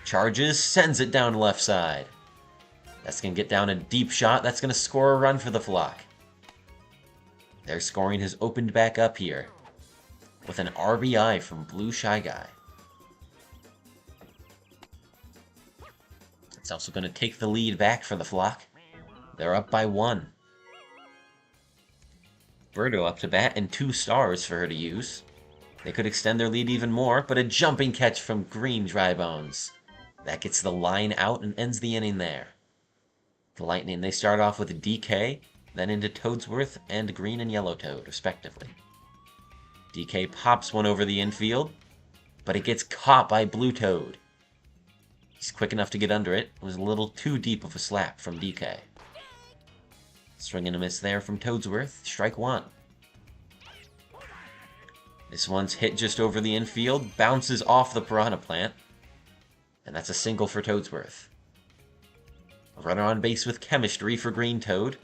Charges, sends it down left side. That's going to get down a deep shot. That's going to score a run for the Flock. Their scoring has opened back up here with an RBI from Blue Shy Guy. It's also going to take the lead back for the Flock. They're up by 1. Birdo up to bat and 2 stars for her to use. They could extend their lead even more, but a jumping catch from Green Drybones. That gets the line out and ends the inning there. The Lightning, they start off with a DK, then into Toadsworth and Green and Yellow Toad, respectively. DK pops one over the infield, but it gets caught by Blue Toad. He's quick enough to get under it. It was a little too deep of a slap from DK. Swing and a miss there from Toadsworth. Strike 1. This one's hit just over the infield, bounces off the Piranha Plant, and that's a single for Toadsworth. A runner on base with chemistry for Green Toad.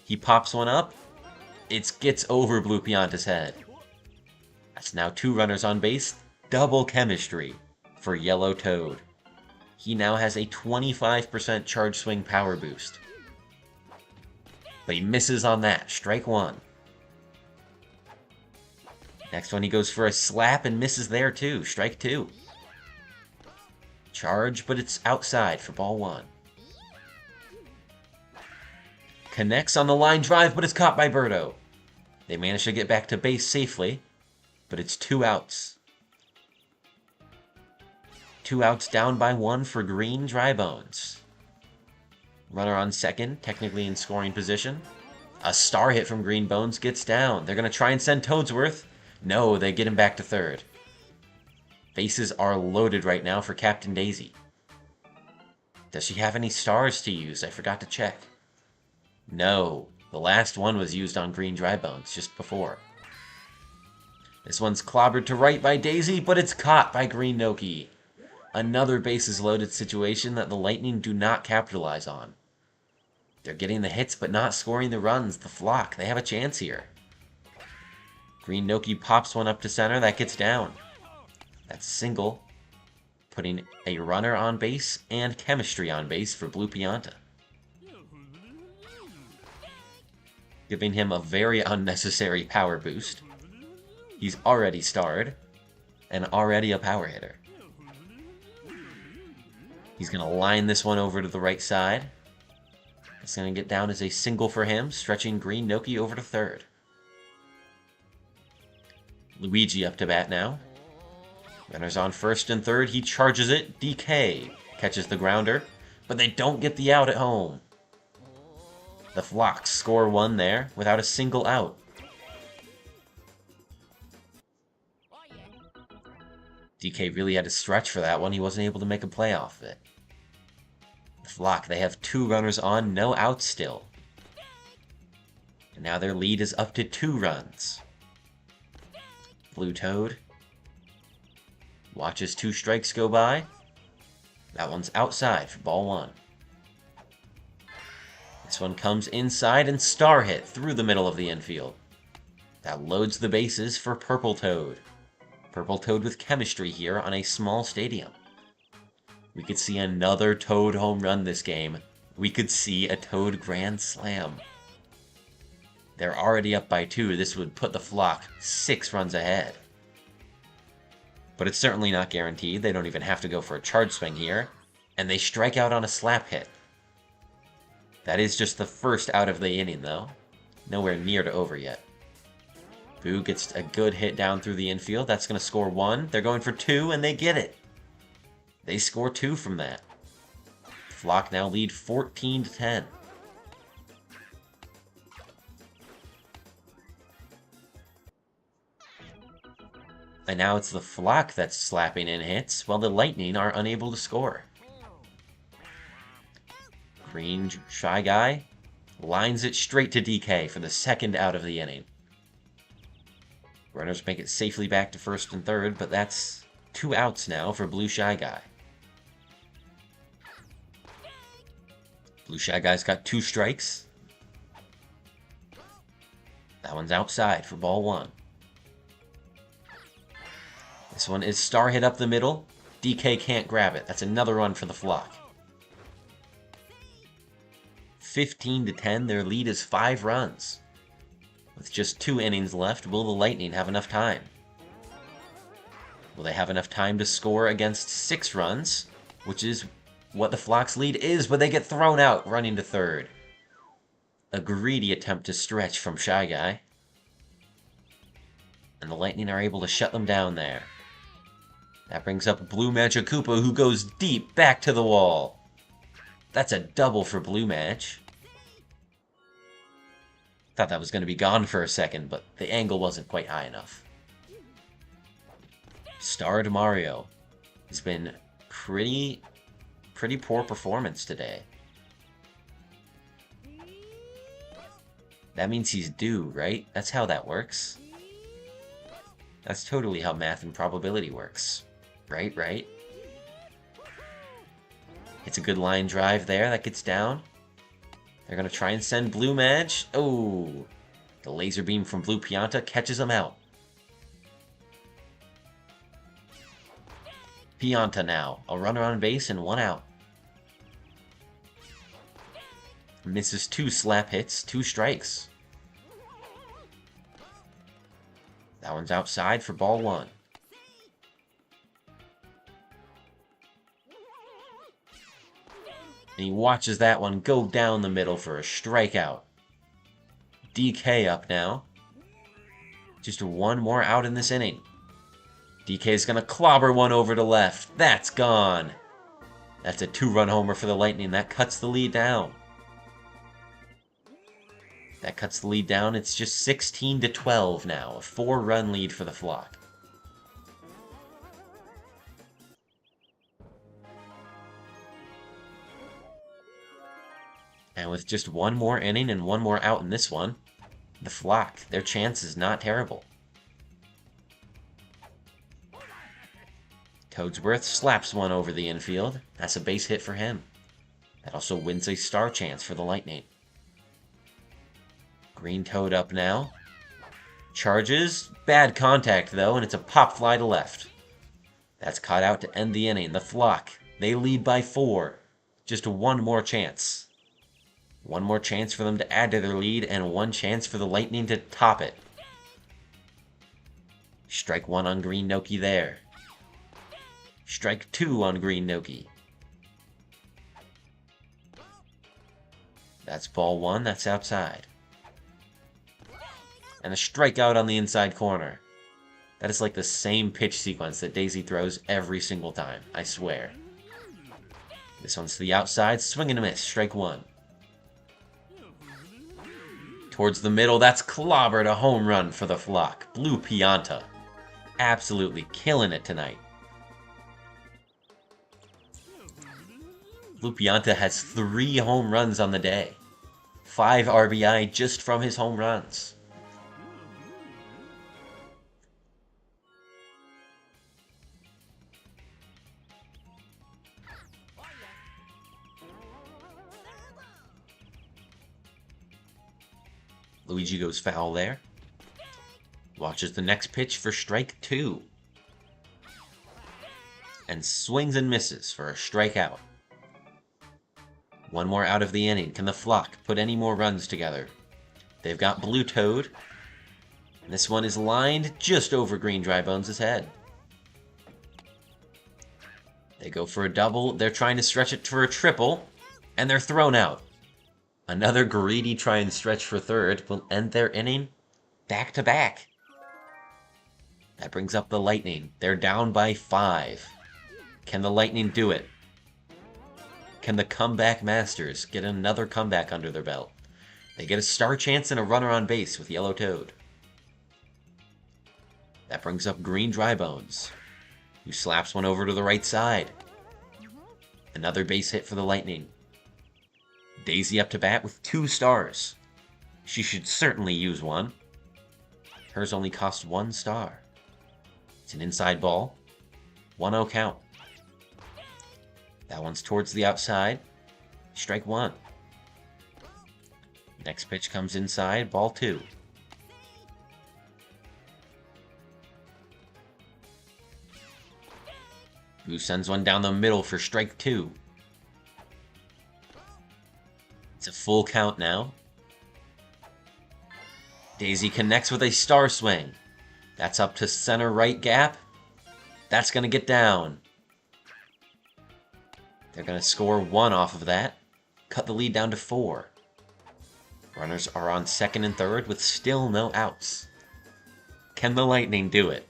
He pops one up. It gets over Blue Pianta's head. That's now 2 runners on base. Double chemistry for Yellow Toad. He now has a 25% charge swing power boost. But he misses on that. Strike 1. Next one he goes for a slap and misses there too. Strike 2. Charge, but it's outside for ball 1. Connects on the line drive, but it's caught by Birdo. They manage to get back to base safely, but it's 2 outs. 2 outs down by 1 for Green Drybones. Runner on second, technically in scoring position. A star hit from Green Bones gets down. They're going to try and send Toadsworth. No, they get him back to third. Bases are loaded right now for Captain Daisy. Does she have any stars to use? I forgot to check. No, the last one was used on Green Drybones just before. This one's clobbered to right by Daisy, but it's caught by Green Noki. Another bases loaded situation that the Lightning do not capitalize on. They're getting the hits but not scoring the runs. The Flock, they have a chance here. Green Noki pops one up to center. That gets down. That's single, putting a runner on base and chemistry on base for Blue Pianta, giving him a very unnecessary power boost. He's already starred and already a power hitter. He's going to line this one over to the right side. It's going to get down as a single for him, stretching Green Noki over to third. Luigi up to bat now. Runners on first and third. He charges it. DK catches the grounder, but they don't get the out at home. The Flocks score one there without a single out. DK really had to stretch for that one. He wasn't able to make a play off of it. The Flock, they have 2 runners on, no outs still. And now their lead is up to 2 runs. Blue Toad watches 2 strikes go by. That one's outside for ball 1. This one comes inside and star hit through the middle of the infield. That loads the bases for Purple Toad. Purple Toad with chemistry here on a small stadium. We could see another Toad home run this game. We could see a Toad grand slam. They're already up by 2. This would put the Flock 6 runs ahead. But it's certainly not guaranteed. They don't even have to go for a charge swing here. And they strike out on a slap hit. That is just the first out of the inning, though. Nowhere near to over yet. Boo gets a good hit down through the infield. That's going to score 1. They're going for 2, and they get it. They score 2 from that. Flock now lead 14-10. And now it's the Flock that's slapping in hits, while the Lightning are unable to score. Green Shy Guy lines it straight to DK for the second out of the inning. Runners make it safely back to first and third, but that's 2 outs now for Blue Shy Guy. Blue Shy Guy's got 2 strikes. That one's outside for ball 1. This one is star hit up the middle. DK can't grab it. That's another run for the Flock. 15-10, their lead is 5 runs. With just 2 innings left, will the Lightning have enough time? Will they have enough time to score against 6 runs, which is what the Flock's lead is, but they get thrown out running to third. A greedy attempt to stretch from Shy Guy. And the Lightning are able to shut them down there. That brings up Blue Magic Koopa, who goes deep back to the wall. That's a double for Blue Match. Thought that was going to be gone for a second, but the angle wasn't quite high enough. Starred Mario has been pretty poor performance today. That means he's due, right? That's how that works. That's totally how math and probability works. Right? It's a good line drive there. That gets down. They're going to try and send Blue Madge. Oh, the laser beam from Blue Pianta catches him out. Pianta now. A runner on base and 1 out. Misses 2 slap hits, 2 strikes. That one's outside for ball 1. And he watches that one go down the middle for a strikeout. DK up now. Just 1 more out in this inning. DK's going to clobber one over to left. That's gone. That's a 2-run homer for the Lightning. That cuts the lead down. It's just 16-12 now. A 4-run lead for the Flock. And with just 1 more inning and 1 more out in this one, the Flock, their chance is not terrible. Toadsworth slaps one over the infield. That's a base hit for him. That also wins a star chance for the Lightning. Green Toad up now. Charges. Bad contact, though, and it's a pop fly to left. That's caught out to end the inning. The Flock, they lead by 4. Just one more chance. One more chance for them to add to their lead, and one chance for the Lightning to top it. Strike 1 on Green Noki there. Strike 2 on Green Noki. That's ball 1, that's outside. And a strikeout on the inside corner. That is like the same pitch sequence that Daisy throws every single time, I swear. This one's to the outside, swing and a miss, strike 1. Towards the middle, that's clobbered, a home run for the Flock. Blue Pianta. Absolutely killing it tonight. Blue Pianta has 3 home runs on the day. 5 RBI just from his home runs. Luigi goes foul there. Watches the next pitch for strike 2. And swings and misses for a strikeout. One more out of the inning. Can the Flock put any more runs together? They've got Blue Toad. And this one is lined just over Green Drybones' head. They go for a double. They're trying to stretch it for a triple. And they're thrown out. Another greedy try and stretch for third will end their inning back-to-back. That brings up the Lightning. They're down by 5. Can the Lightning do it? Can the comeback masters get another comeback under their belt? They get a star chance and a runner on base with Yellow Toad. That brings up Green Drybones, who slaps one over to the right side. Another base hit for the Lightning. Daisy up to bat with 2 stars. She should certainly use one. Hers only cost 1 star. It's an inside ball. 1-0 count. That one's towards the outside. Strike 1. Next pitch comes inside. Ball 2. Who sends one down the middle for strike 2. It's a full count now. Daisy connects with a star swing. That's up to center right gap. That's going to get down. They're going to score 1 off of that. Cut the lead down to 4. Runners are on second and third with still no outs. Can the Lightning do it?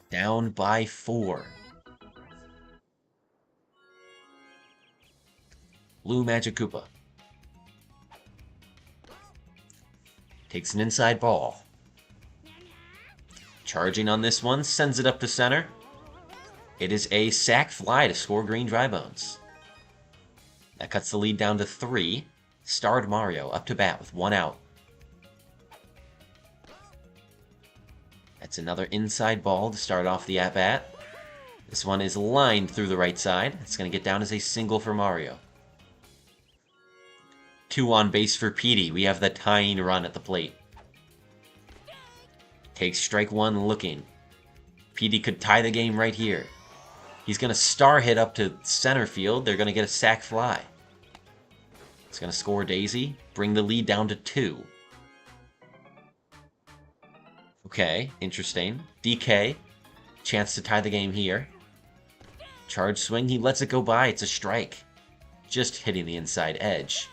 Down by 4. Blue Magic Koopa takes an inside ball. Charging on this one, sends it up to center. It is a sac fly to score Green Drybones. That cuts the lead down to 3. Starred Mario up to bat with 1 out. That's another inside ball to start off the at-bat. This one is lined through the right side. It's going to get down as a single for Mario. 2 on base for Petey. We have the tying run at the plate. Takes strike 1 looking. Petey could tie the game right here. He's going to star hit up to center field. They're going to get a sac fly. It's going to score Daisy. Bring the lead down to 2. Okay, interesting. DK. Chance to tie the game here. Charge swing. He lets it go by. It's a strike. Just hitting the inside edge.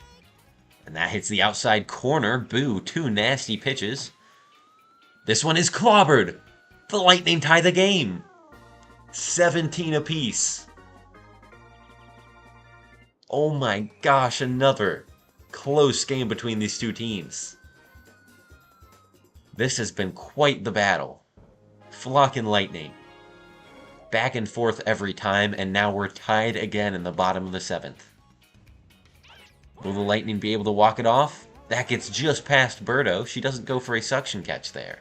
And that hits the outside corner. Boo, 2 nasty pitches. This one is clobbered. The Lightning tie the game. 17 apiece. Oh my gosh, another close game between these two teams. This has been quite the battle. Flock and Lightning. Back and forth every time, and now we're tied again in the bottom of the 7th. Will the Lightning be able to walk it off? That gets just past Birdo. She doesn't go for a suction catch there.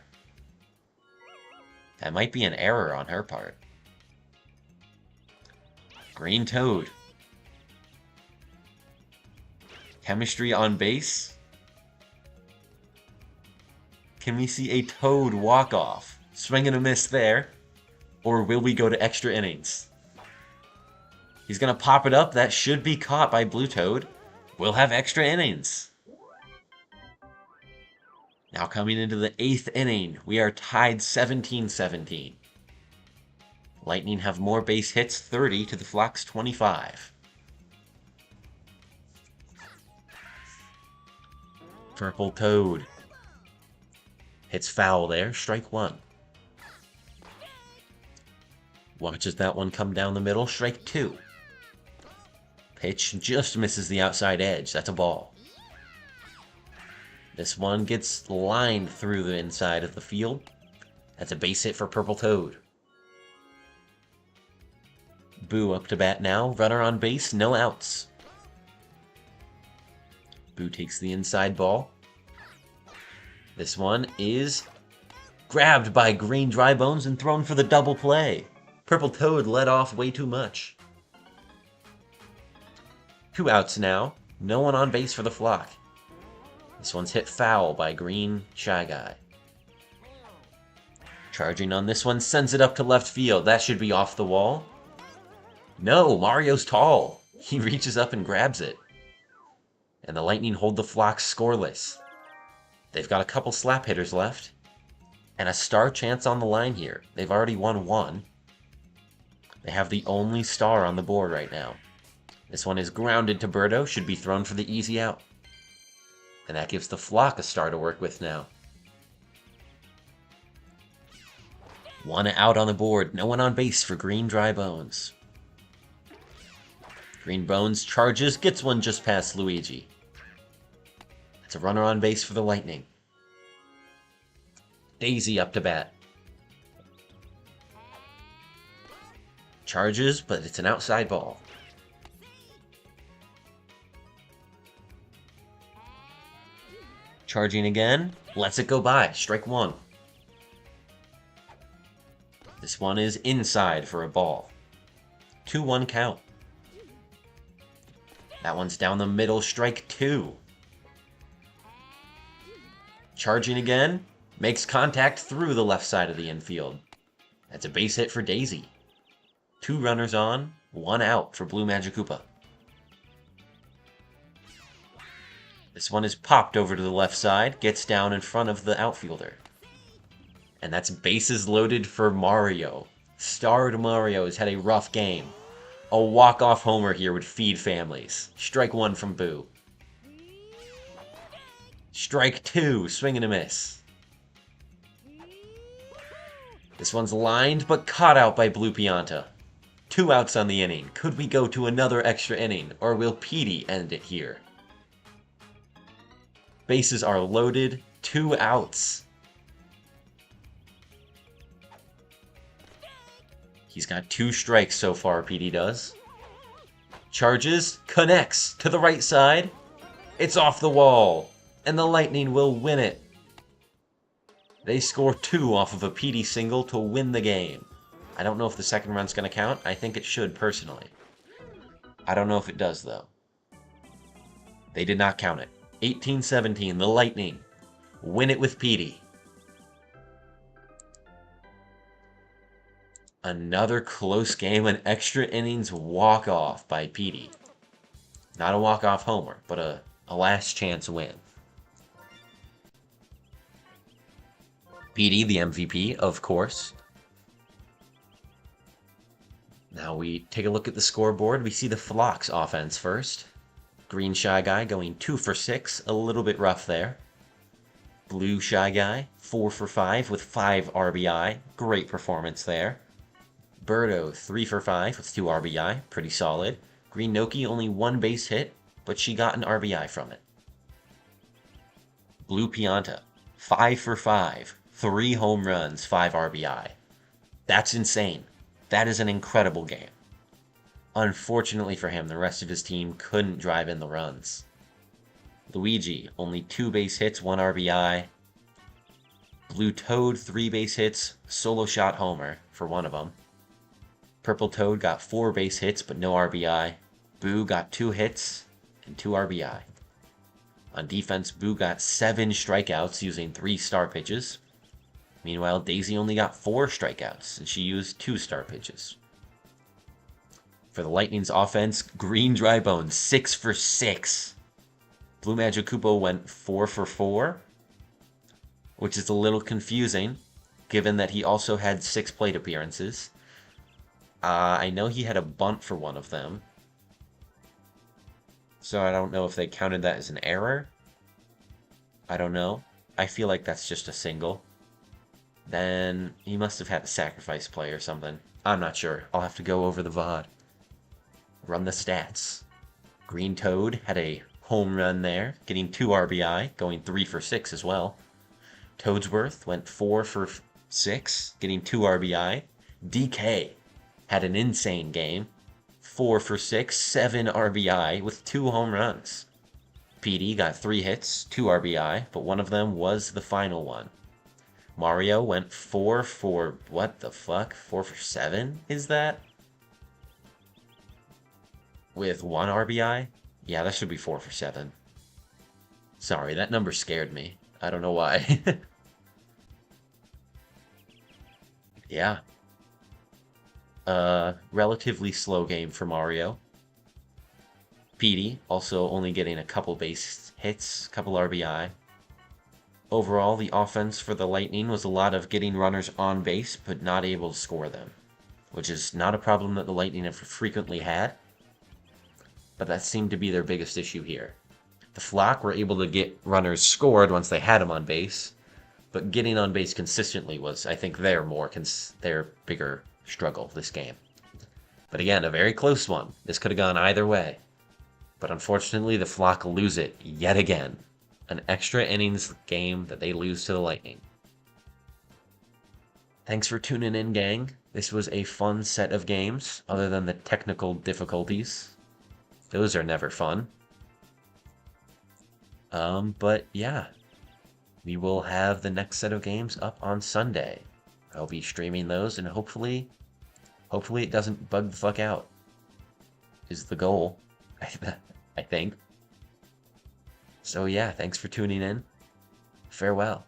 That might be an error on her part. Green Toad. Chemistry on base. Can we see a Toad walk-off? Swing and a miss there. Or will we go to extra innings? He's going to pop it up. That should be caught by Blue Toad. We'll have extra innings. Now coming into the 8th inning, we are tied 17-17. Lightning have more base hits, 30 to the Flock's 25. Purple Toad. Hits foul there, strike one. Watches that one come down the middle, strike two. Pitch just misses the outside edge, that's a ball. This one gets lined through the inside of the field. That's a base hit for Purple Toad. Boo up to bat now, runner on base, no outs. Boo takes the inside ball. This one is grabbed by Green Dry Bones and thrown for the double play. Purple Toad let off way too much. 2 outs now. No one on base for the Flock. This one's hit foul by Green Shy Guy. Charging on this one, sends it up to left field. That should be off the wall. No, Mario's tall. He reaches up and grabs it. And the Lightning hold the Flock scoreless. They've got a couple slap hitters left. And a star chance on the line here. They've already won one. They have the only star on the board right now. This one is grounded to Birdo, should be thrown for the easy out. And that gives the Flock a star to work with now. 1 out on the board, no one on base for Green Dry Bones. Green Bones charges, gets one just past Luigi. That's a runner on base for the Lightning. Daisy up to bat. Charges, but it's an outside ball. Charging again, lets it go by, strike one. This one is inside for a ball. 2-1 count. That one's down the middle, strike two. Charging again, makes contact through the left side of the infield. That's a base hit for Daisy. 2 runners on, 1 out for Blue Magikoopa. This one is popped over to the left side, gets down in front of the outfielder. And that's bases loaded for Mario. Starred Mario has had a rough game. A walk-off homer here would feed families. Strike one from Boo. Strike two, swing and a miss. This one's lined, but caught out by Blue Pianta. 2 outs on the inning. Could we go to another extra inning, or will Petey end it here? Bases are loaded, 2 outs. He's got 2 strikes so far, Petey does. Charges, connects to the right side. It's off the wall, and the Lightning will win it. They score 2 off of a Petey single to win the game. I don't know if the second run's going to count. I think it should, personally. I don't know if it does, though. They did not count it. 18-17, the Lightning win it with Petey. Another close game, an extra innings walk-off by Petey. Not a walk-off homer, but a last chance win. Petey, the MVP, of course. Now we take a look at the scoreboard. We see the Flock's offense first. Green Shy Guy going 2 for 6, a little bit rough there. Blue Shy Guy, 4 for 5 with 5 RBI. Great performance there. Birdo, 3 for 5 with 2 RBI. Pretty solid. Green Noki, only 1 base hit, but she got an RBI from it. Blue Pianta, 5 for 5. 3 home runs, 5 RBI. That's insane. That is an incredible game. Unfortunately for him, the rest of his team couldn't drive in the runs. Luigi, only 2 base hits, 1 RBI. Blue Toad, 3 base hits, solo shot homer for one of them. Purple Toad got 4 base hits but no RBI. Boo got 2 hits and 2 RBI. On defense, Boo got 7 strikeouts using 3 star pitches. Meanwhile, Daisy only got 4 strikeouts, and she used 2 star pitches. For the Lightning's offense, Green Drybone, 6 for 6. Blue Magic Kupo went 4 for 4, which is a little confusing, given that he also had 6 plate appearances. I know he had a bunt for one of them, so I don't know if they counted that as an error. I don't know. I feel like that's just a single. Then he must have had a sacrifice play or something. I'm not sure. I'll have to go over the VOD. Run the stats. Green Toad had a home run there, getting 2 RBI, going 3 for 6 as well. Toadsworth went 4 for 6, getting 2 RBI. DK had an insane game, 4 for 6, 7 RBI with 2 home runs. PD got 3 hits, 2 RBI, but one of them was the final one. Mario went 4 for, what the fuck? 4 for 7 is that? With 1 RBI? Yeah, that should be 4 for 7. Sorry, that number scared me. I don't know why. Yeah. Relatively slow game for Mario. PD also only getting a couple base hits, couple RBI. Overall, the offense for the Lightning was a lot of getting runners on base, but not able to score them, which is not a problem that the Lightning have frequently had, but that seemed to be their biggest issue here. The Flock were able to get runners scored once they had them on base, but getting on base consistently was, I think, their bigger struggle this game. But again, a very close one. This could have gone either way. But unfortunately, the Flock lose it yet again. An extra innings game that they lose to the Lightning. Thanks for tuning in, gang. This was a fun set of games, other than the technical difficulties. Those are never fun. But yeah, we will have the next set of games up on Sunday. I'll be streaming those, and hopefully it doesn't bug the fuck out, is the goal, I think. So yeah, thanks for tuning in. Farewell.